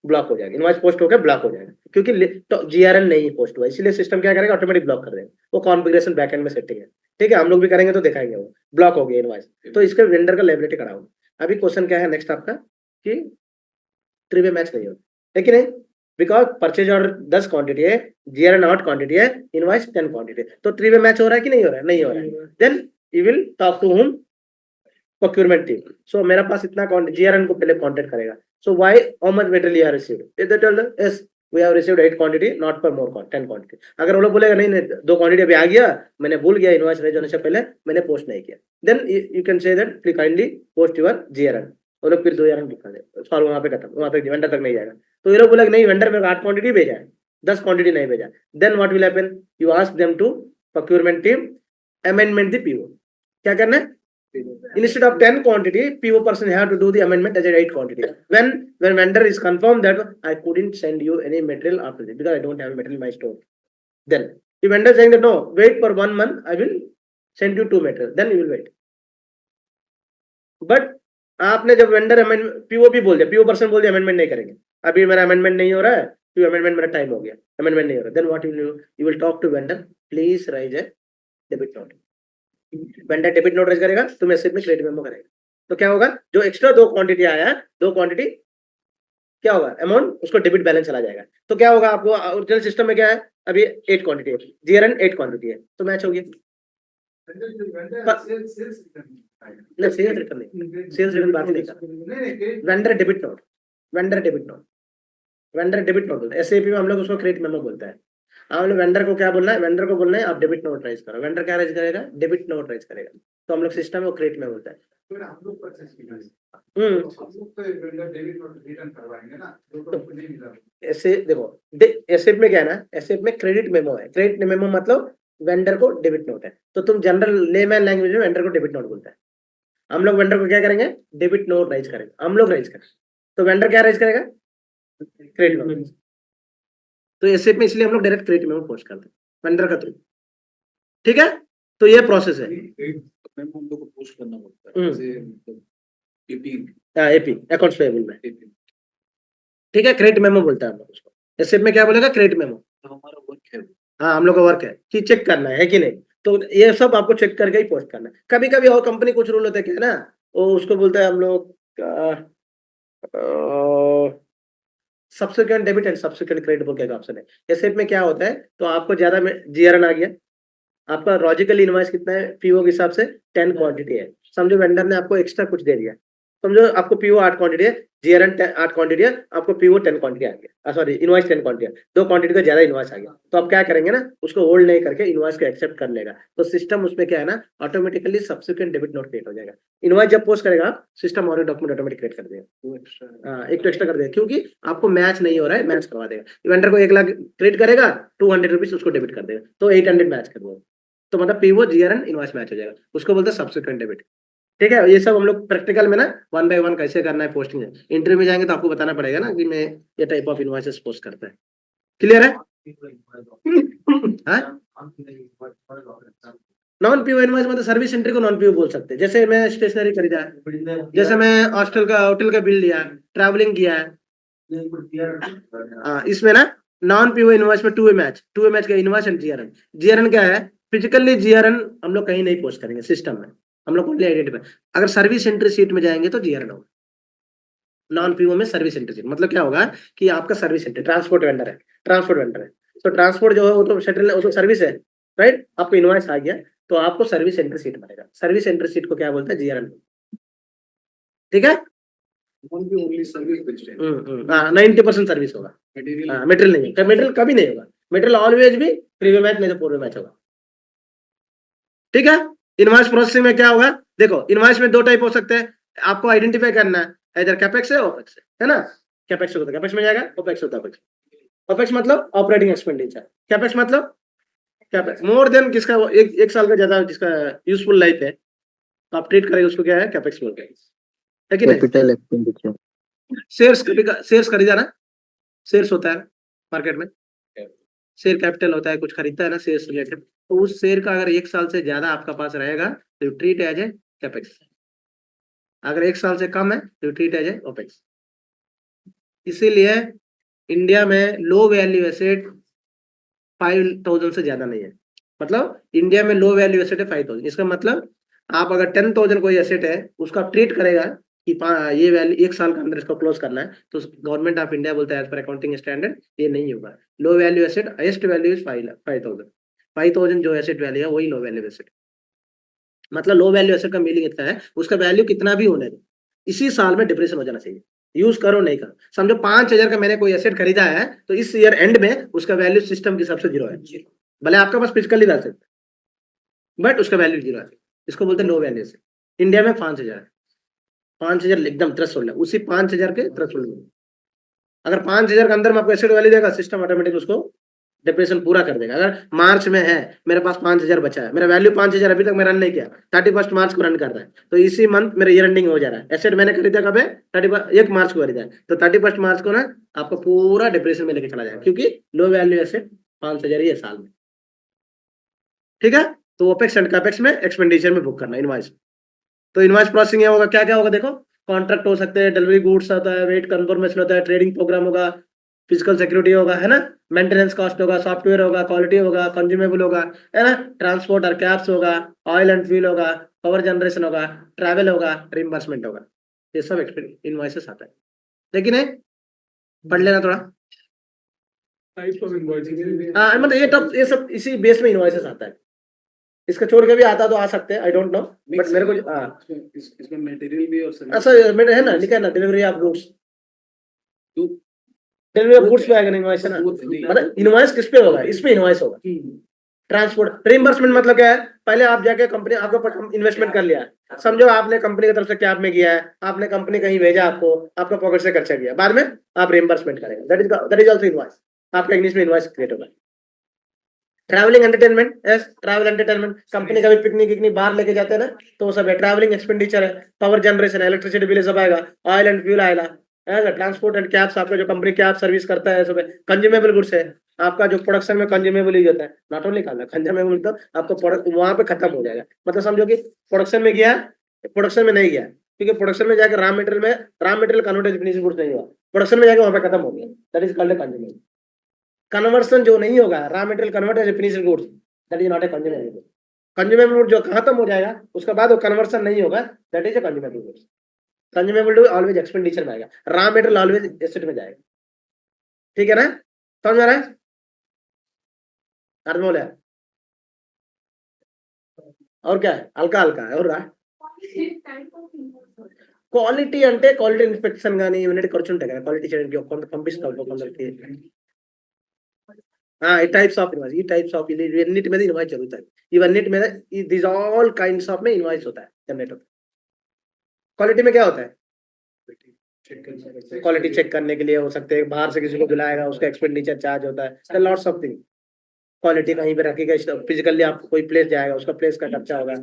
A: block हो जाएगा, इनवॉइस पोस्ट होकर ब्लॉक हो जाएगा, क्योंकि तो GRN नहीं पोस्ट हुआ, इसलिए सिस्टम क्या करेगा ऑटोमेटिक ब्लॉक कर देगा, वो कॉन्फ़िगरेशन बैकएंड में सेटिंग है, ठीक है, हम लोग भी करेंगे तो दिखाएंगे वो ब्लॉक हो गया इनवॉइस, तो इसके वेंडर का लायबिलिटी करा होगा। अभी क्वेश्चन क्या है नेक्स्ट आपका कि 3 वे मैच नहीं होता, लेकिन नहीं बिकॉज परचेज ऑर्डर 10 क्वांटिटी है, GRN 8 क्वांटिटी है, इनवॉइस 10 क्वांटिटी है, तो 3 वे मैच हो रहा है कि नहीं हो रहा है, नहीं हो रहा है, then you will talk to home procurement team, so मेरा पास इतना GRN को पहले कांटेक्ट करेगा, so why how much material you have received, if they tell yes we have received 8 quantity not for more 10 quantity, अगर वो लोग बोलेगा नहीं 2 क्वांटिटी अभी आ गया, मैंने भूल गया इनवॉइस रेज होने से पहले मैंने पोस्ट नहीं किया, then you can say that please kindly post your GRN, वो लोग फिर 2 GRN दिखा दे, सॉल्व वहां पे खत्म, वहां तक वेंडर तक नहीं जाएगा, तो ये लोग बोलेगा नहीं वेंडर मेरे को 8 क्वांटिटी भेजा है 10 क्वांटिटी नहीं भेजा, then what will happen, you ask them to procurement team amendment the PO, क्या करना है, instead of 10 quantity PO person have to do the amendment as a 8 quantity, when vendor is confirmed that I couldn't send you any material after this because I don't have material in my store, then the vendor saying that no wait for 1 month I will send you 2 material, then you will wait, but आपने जब vendor PO भी बोल दिया, PO person बोल दिया amendment नहीं करेंगे, अभी मेरा अमेंडमेंट नहीं हो रहा है, तो अमेंडमेंट मेरा टाइम हो गया, अमेंडमेंट नहीं हो रहा, then what you will talk to vendor please raise a debit note, vendor debit note raise करेगा, तुम एसेट में क्रेडिट मेमो करेगा, तो क्या होगा जो एक्स्ट्रा 2 क्वांटिटी आया है 2 क्वांटिटी क्या होगा अमाउंट उसको डेबिट बैलेंस चला जाएगा, तो क्या होगा आपको ओरिजिनल सिस्टम में क्या है अभी 8 क्वांटिटी है, GRN 8 क्वांटिटी है, तो मैच हो गया,
F: Sales
A: नहीं सेल्स रिटर्न नहीं, सेल्स रिटर्न बात नहीं कर, vendor debit note, vendor debit note, vendor debit note बोलते हैं एसएपी में, हम लोग उसको क्रेडिट मेमो बोलते हैं। हम लोग वेंडर को क्या बोलना है, वेंडर को बोलना है आप डेबिट नोट राइज करो, वेंडर क्या राइज करेगा, डेबिट नोट राइज करेगा, तो हम लोग सिस्टम में वो क्रेडिट में बोलता है।
F: हम लोग परचेस किया है।
A: हम्म
F: हम लोग तो वेंडर डेबिट नोट रिटर्न करवाएंगे ना, तो नहीं मिला।
A: ऐसे देखो, एसएप में क्या है ना, एसएप में क्रेडिट मेमो है, क्रेडिट मेमो मतलब वेंडर को डेबिट नोट है, तो तुम जनरल लेमैन लैंग्वेज में वेंडर को डेबिट नोट बोलता है। हम लोग वेंडर को क्या करेंगे, डेबिट नोट राइज करेंगे, हम लोग राइज करेंगे, तो वेंडर क्या राइज करेगा, क्रेडिट मेमो। तो एसएप में इसलिए हम लोग डायरेक्ट क्रेडिट मेमो पोस्ट करते हैं वेंडर का थ्रू, ठीक है। तो ये प्रोसेस है,
D: मेमो हम लोग को पोस्ट करना पड़ता
A: हम्म।
D: है, जैसे मतलब एपी
A: एपी अकाउंट्स पेएबल में, ठीक है, क्रेडिट मेमो बोलता है हम लोग उसको। एसएप में क्या बोलेगा, क्रेडिट मेमो।
D: तो हमारा वर्क है।
A: हाँ हम लोग का वर्क है कि चेक करना है कि नहीं, तो ये सब आपको चेक करके ही पोस्ट करना है। कभी कभी और कंपनी कुछ रूल होता है क्या ना, वो उसको बोलते हैं हम लोग subsequent debit and subsequent credit बोल के एक ऑप्शन है। एसएप में क्या होता है, तो आपको ज्यादा जीआरएन आ गया, आपका लॉजिकल इनवॉइस कितना है पीओ के हिसाब से 10 क्वांटिटी है, समझो वेंडर ने आपको एक्स्ट्रा कुछ दे दिया, समझो आपको पीओ 8 क्वांटिटी है, जीआरएन 8 क्वांटिटी है, आपको पीओ 10 क्वांटिटी आ गया, सॉरी इनवॉइस 10 क्वांटिटी है, 2 क्वांटिटी का ज्यादा इनवॉइस आ गया, तो आप क्या करेंगे ना, उसको होल्ड नहीं करके इनवॉइस को एक्सेप्ट कर लेगा, तो सिस्टम उसमें क्या है ना, automatically subsequent debit note create हो जाएगा। इनवॉइस जब पोस्ट करेगा सिस्टम और डॉक्यूमेंट ऑटोमेटिक क्रिएट कर देगा,
D: वो एक्स्ट्रा
A: हाँ एक तो एक्स्ट्रा कर देगा, क्योंकि आपको मैच नहीं हो रहा है, मैच करवा देगा। वेंडर को 1 लाख क्रेडिट करेगा, 200 रुपीज उसको डेबिट कर देगा, तो 800 मैच कर देगा, तो मतलब पीओ जीआरएन इनवॉइस मैच हो जाएगा, उसको बोलते हैं सब्सिक्वेंट डेबिट, ठीक है। ये सब हम लोग प्रैक्टिकल में ना 1 बाय 1 कैसे करना है पोस्टिंग है, इंटरव्यू में जाएंगे तो आपको बताना पड़ेगा ना कि मैं ये टाइप ऑफ इनवॉइसेस पोस्ट करता है, क्लियर है। नॉन पीओ इनवॉइस मतलब सर्विस सेंटर को नॉन पीओ बोल सकते हैं, जैसे मैं स्टेशनरी खरीदा है, जैसे मैं हॉस्टल का होटल का बिल दिया, ट्रैवलिंग किया है, इसमें ना नॉन पीओ इनवॉइस में 2 वे मैच का इनवॉइस एंड जीआरएन। जीआरएन क्या है, फिजिकली जीआरएन हम लोग कहीं नहीं पोस्ट करेंगे सिस्टम में, हम लोग ओनली आइडेंटिफाई, अगर सर्विस सेंटर सीट में जाएंगे तो जीआरएन होगा। नॉन पीओ में सर्विस सेंटर सीट मतलब क्या होगा कि आपका सर्विस सेंटर ट्रांसपोर्ट वेंडर है, तो ट्रांसपोर्ट जो है वो तो सेंटर, वो तो सर्विस है, राइट। आपको इनवॉइस आ गया तो आपको सर्विस सेंटर सीट बनेगा, सर्विस सेंटर सीट को क्या बोलते हैं, जीआरएन, ठीक है।
D: ओनली सर्विस बेस्ड है,
A: 90% सर्विस होगा,
D: मटेरियल
A: मटेरियल नहीं है, मटेरियल कभी नहीं होगा, मटेरियल ऑलवेज भी प्रीवियस मैच नहीं तो पूर्व मैच होगा, ठीक है। इनवॉइस प्रोसेसिंग में क्या होगा, देखो इनवॉइस में 2 टाइप हो सकते हैं, आपको आइडेंटिफाई करना है, इधर कैपेक्स है ओपेक्स है ना, कैपेक्स होता है कैपेक्स में जाएगा, ओपेक्स होता है ओपेक्स, ओपेक्स मतलब ऑपरेटिंग एक्सपेंडिचर, कैपेक्स मतलब कैपेक्स मोर देन किसका एक साल का ज्यादा जिसका यूजफुल लाइफ है, तो आप ट्रीट करेंगे उसको क्या है, कैपेक्स बोलते हैं, है कि नहीं।
G: Capital expenditure.
A: शेयर्स खरीदा ना, शेयर्स होता है मार्केट में, शेयर कैपिटल होता है, कुछ खरीदता है ना शेयर्स रिलेटेड, तो उस शेयर का अगर 1 साल से ज्यादा आपका पास रहेगा तो ट्रीट एज ए कैपेक्स, अगर 1 साल से कम है तो ट्रीट एज ए ओपेक्स। इसीलिए इंडिया में लो वैल्यू एसेट 5000 से ज्यादा नहीं है, मतलब इंडिया में लो वैल्यू एसेट है 5000, इसका मतलब आप अगर 10,000 कोई एसेट है उसको आप ट्रीट करेगा कि ये वैल्यू 1 साल के अंदर इसको क्लोज करना है, तो गवर्नमेंट ऑफ इंडिया बोलता है एज पर अकाउंटिंग स्टैंडर्ड ये नहीं होगा। Low value asset highest value is 5000 जो एसेट वैल्यू है वही लो वैल्यू एसेट, मतलब लो वैल्यू एसेट का मीनिंग इतना है उसका वैल्यू कितना भी होने दो, इसी साल में डिप्रेशन हो जाना चाहिए, यूज करो नहीं करो। समझो 5000 का मैंने कोई एसेट खरीदा है तो इस ईयर एंड में उसका वैल्यू सिस्टम के हिसाब से 0 है, भले आपके पास फिजिकली रह सकते बट उसका वैल्यू 0 है, इसको बोलते हैं लो वैल्यू एसेट। इंडिया में 5000 है, 5000 एकदम थ्रेशोल्ड है, उसी 5000 के थ्रेशोल्ड में अगर 5000 के अंदर में आपको एसेट वैल्यू देगा सिस्टम ऑटोमेटिक उसको डिप्रेशन पूरा कर देगा। अगर मार्च में है मेरे पास 5000 बचा है, मेरा वैल्यू 5000 अभी तक मैं रन नहीं किया, 31 मार्च को रन कर रहा है, तो इसी मंथ मेरा ईयर एंडिंग हो जा रहा है, एसेट मैंने खरीदा कब है 1 मार्च को खरीदा है, तो 31 मार्च को ना आपको पूरा डिप्रेशन में लेके चला जाएगा, क्योंकि लो वैल्यू एसेट 5000 ही है साल में, ठीक है। तो ओपेक्स एंड कैपेक्स में एक्सपेंडिचर में बुक करना इनवॉइस, तो इनवॉइस प्रोसेसिंग ये होगा, क्या क्या होगा देखो, कॉन्ट्रैक्ट हो सकते हैं, डिलीवरी गुड्स होता है, वेट कंफर्मेशन होता है, ट्रेडिंग प्रोग्राम होगा, फिजिकल सिक्योरिटी होगा, है ना, मेंटेनेंस कॉस्ट होगा, सॉफ्टवेयर होगा, क्वालिटी होगा, कंज्यूमेबल होगा, है ना, ट्रांसपोर्ट और कैप्स होगा, ऑयल एंड फ्यूल होगा, पावर जनरेशन होगा, ट्रैवल होगा, रिम्बर्समेंट होगा, ये सब इनवॉइसेस आता है, लेकिन पढ़ लेना थोड़ा,
H: टाइप्स ऑफ इनवॉइसेस,
A: हाँ मतलब ये सब इसी बेस में इनवॉइसेस आता है, इसका छोड़ के भी आता तो आ सकते हैं, आई डोंट नो, बट मेरे को
D: इसमें मटेरियल भी और सर्विस
A: ऐसा मेरे है ना, लिखा है ना delivery of goods, delivery of goods पे आएगा इनवॉइस है ना, मतलब इनवॉइस किस पे होगा, इसमें इनवॉइस होगा। ट्रांसपोर्ट रिइंबर्समेंट मतलब क्या है, पहले आप जाके कंपनी आपको इन्वेस्टमेंट कर लिया, समझो आपने कंपनी की तरफ से कैब में किया है, आपने कंपनी कहीं भेजा, आपको आपका पॉकेट से खर्चा किया, बाद में आप रिइंबर्समेंट करेंगे, दैट इज आल्सो इनवॉइस, आपका इंग्लिश में इनवॉइस क्रिएट होगा। Travelling entertainment, yes travel entertainment, company का भी पिकनिक बाहर लेके जाते हैं ना, तो वो सब है ट्रैवलिंग एक्सपेंडिचर है, पावर जनरेशन है, इलेक्ट्रिसिटी बिल सब आएगा, ऑयल एंड फ्यूल आएगा, ट्रांसपोर्ट एंड कैब्स, आपका जो कंपनी कैब सर्विस करता है सब कंज्यूमेबल गुड्स है, आपका जो प्रोडक्शन में कंज्यूमेबल यूज होता है, नॉट ओनली खाना कंज्यूमेबल, तो आपका प्रोडक्ट वहां पे खत्म हो जाएगा, मतलब समझो कि प्रोडक्शन में गया, प्रोडक्शन में नहीं गया, क्योंकि प्रोडक्शन में जाकर raw material converted finish goods नहीं हुआ, प्रोडक्शन में जाकर वहां पे खत्म हो गया, that is called consumable. Conversion जो नहीं होगा, raw material convert as finished goods, that is not a consumable. Consumable good जो खत्म हो जाएगा उसके बाद वो कन्वर्सन नहीं होगा, that is a consumable goods. Consumable good always expenditure में आएगा, रॉ मटेरियल ऑलवेज एसेट में जाएगा, ठीक है ना, समझ में आ रहा है, अर्थ बोले और क्या है, हल्का हल्का है और रहा క్వాలిటీ అంటే క్వాలిటీ ఇన్స్పెక్షన్ కానీ ఇవన్నీ ఖర్చు ఉంటాయి కదా, క్వాలిటీ చేయడానికి కొంత పంపిస్తాం కొందరికి, ఈ టైప్స్ ఆఫ్ ఇన్వాయిస్, ఈ టైప్స్ ఆఫ్ ఇవన్నిటి మీద ఇన్వాయిస్ జరుగుతాయి, ఇవన్నిటి మీద दिस ऑल काइंड्स ऑफ में इनवॉइस होता है, जनरेट होता है। क्वालिटी में क्या होता है, क्वालिटी चेक करने के लिए हो सकते हैं, बाहर से किसी को बुलाएगा उसका एक्सपेंडिचर चार्ज होता है, लॉट्स ऑफ थिंग। क्वालिटी कहीं पे रखेगा, फिजिकली आपको कोई प्लेस जाएगा उसका प्लेस का खर्चा होगा,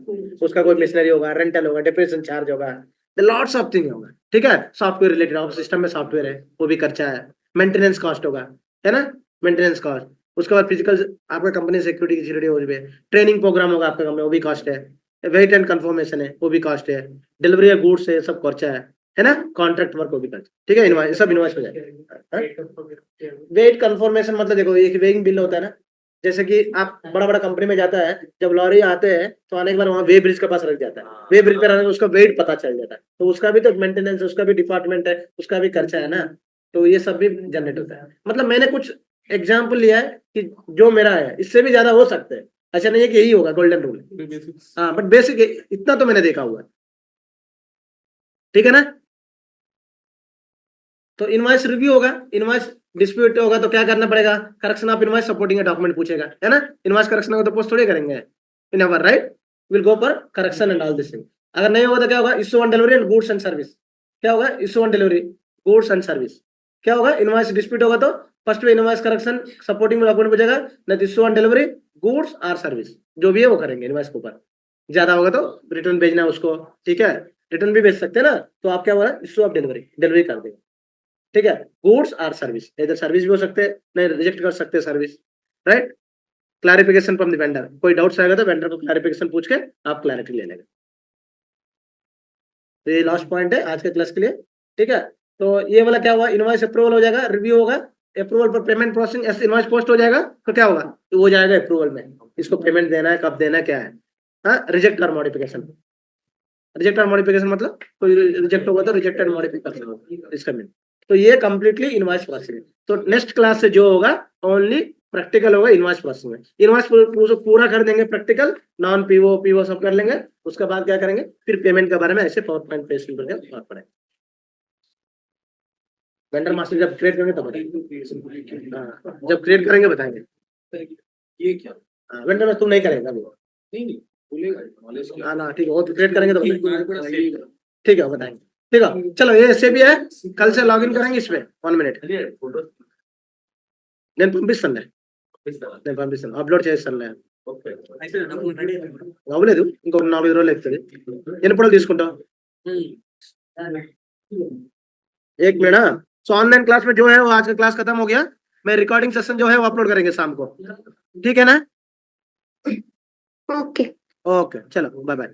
A: उसका कोई मिशनरी होगा, रेंटल होगा, डिप्रेशन चार्ज होगा, लॉट्स ऑफ थिंग होगा, ठीक है। सॉफ्टवेयर रिलेटेड, ऑफ सिस्टम में सॉफ्टवेयर है वो भी खर्चा है, मेंटेनेंस कॉस्ट होगा, है ना, मेंटेनेंस कॉस्ट। उसके बाद फिजिकल आपका कंपनी सिक्योरिटी की सिक्योरिटी हो जाए, ट्रेनिंग प्रोग्राम होगा आपका कंपनी, वो भी कॉस्ट है, वेट एंड कंफर्मेशन है वो भी कॉस्ट है, डिलीवरी ऑफ गुड्स है सब खर्चा है ना, कॉन्ट्रैक्ट वर्क वो भी खर्चा, ठीक है, इनवॉइस सब इनवॉइस हो जाएगा। वेट कंफर्मेशन मतलब देखो एक वेइंग बिल होता है ना, जैसे कि आप बड़ा बड़ा कंपनी में जाता है, जब लॉरी आते हैं तो आने के बाद वहाँ वे ब्रिज के पास रख जाता है, वे ब्रिज पे रहने उसका वेट पता चल जाता है, तो उसका भी तो मेंटेनेंस, उसका भी डिपार्टमेंट है, उसका भी खर्चा है ना, तो ये सब भी जनरेट होता है। मतलब मैंने कुछ एग्जाम्पल लिया है कि जो मेरा है, इससे भी ज्यादा हो सकते हैं, अच्छा नहीं है कि यही होगा गोल्डन रूल, हाँ बट बेसिक इतना तो मैंने देखा हुआ है, ठीक है ना। तो इनवॉइस रिव्यू होगा, इनवॉइस डिस्प्यूट होगा तो क्या करना पड़ेगा, correction of invoice supporting document पूछेगा, है ना, इनवॉइस करेक्शन होगा तो पोस्ट थोड़ी करेंगे, in our right will go for correction and all this thing. अगर नहीं होगा तो क्या होगा, issue on delivery and goods and service, क्या होगा, issue on delivery goods and service, क्या होगा, इनवॉइस डिस्प्यूट होगा तो फर्स्ट में इनवॉइस करेक्शन सपोर्टिंग डॉक्यूमेंट पूछेगा, नहीं इश्यू ऑन डिलीवरी गुड्स और सर्विस जो भी है वो करेंगे इनवॉइस के ऊपर, ज्यादा होगा तो रिटर्न भेजना उसको, ठीक है, रिटर्न भी भेज सकते हैं ना, तो आप क्या होगा, इश्यू ऑफ डिलीवरी कर देंगे, ठीक है, गुड्स और सर्विस, इधर सर्विस भी हो सकते हैं, नहीं रिजेक्ट कर सकते हैं service, right. Clarification from the vendor, कोई डाउट्स आएगा तो वेंडर को क्लैरिफिकेशन पूछ के आप क्लैरिटी ले लेंगे। तो ये लास्ट पॉइंट है आज के क्लास के लिए, ठीक है। तो ये वाला क्या हुआ, इनवॉइस अप्रूवल हो जाएगा, रिव्यू होगा, अप्रूवल पर पेमेंट प्रोसेसिंग, ऐसे इनवॉइस पोस्ट हो जाएगा तो क्या होगा, तो वो जाएगा अप्रूवल में, इसको पेमेंट देना है, कब देना है, क्या है, हाँ, रिजेक्ट और मॉडिफिकेशन, रिजेक्ट और मॉडिफिकेशन मतलब कोई रिजेक्ट होगा तो रिजेक्ट एंड मॉडिफिकेशन इसका मीन, तो ये कंप्लीटली इनवॉइस प्रोसेसिंग। तो नेक्स्ट क्लास से जो होगा ओनली प्रैक्टिकल होगा इनवॉइस प्रोसेसिंग में, इनवॉइस पूरा कर देंगे प्रैक्टिकल, नॉन पीओ सब कर लेंगे, उसके बाद क्या करेंगे, फिर पेमेंट के बारे में ऐसे पावर पॉइंट पेश करके बात पड़ेगा। वेंडर मास्टर जब क्रिएट करेंगे तब बताएंगे, हाँ, जब क्रिएट करेंगे बताएंगे,
D: ये क्या,
A: वेंडर में तुम नहीं करेगा अभी,
D: नहीं बोलेगा नॉलेज क्या,
A: हाँ ना ठीक है, वो क्रिएट करेंगे तो बताएंगे, ठीक है बताएंगे, ठीक है। चलो ये ऐसे भी है, कल से लॉगिन करेंगे इसमें 1 मिनट, నేను పంపిస్తానులే, నేను పంపిస్తాను, అప్లోడ్ చేస్తానులే, అవ్వలేదు ఇంకో 4 రోజులు అవుతుంది, ఎన్ని పొడలు తీసుకుంటావు, 1 मिनट। सो ऑनलाइन क्लास में जो है वो आज का क्लास खत्म हो गया, मैं रिकॉर्डिंग सेशन जो है वो अपलोड करेंगे शाम को, ठीक है ना,
I: ओके
A: ओके चलो बाय बाय।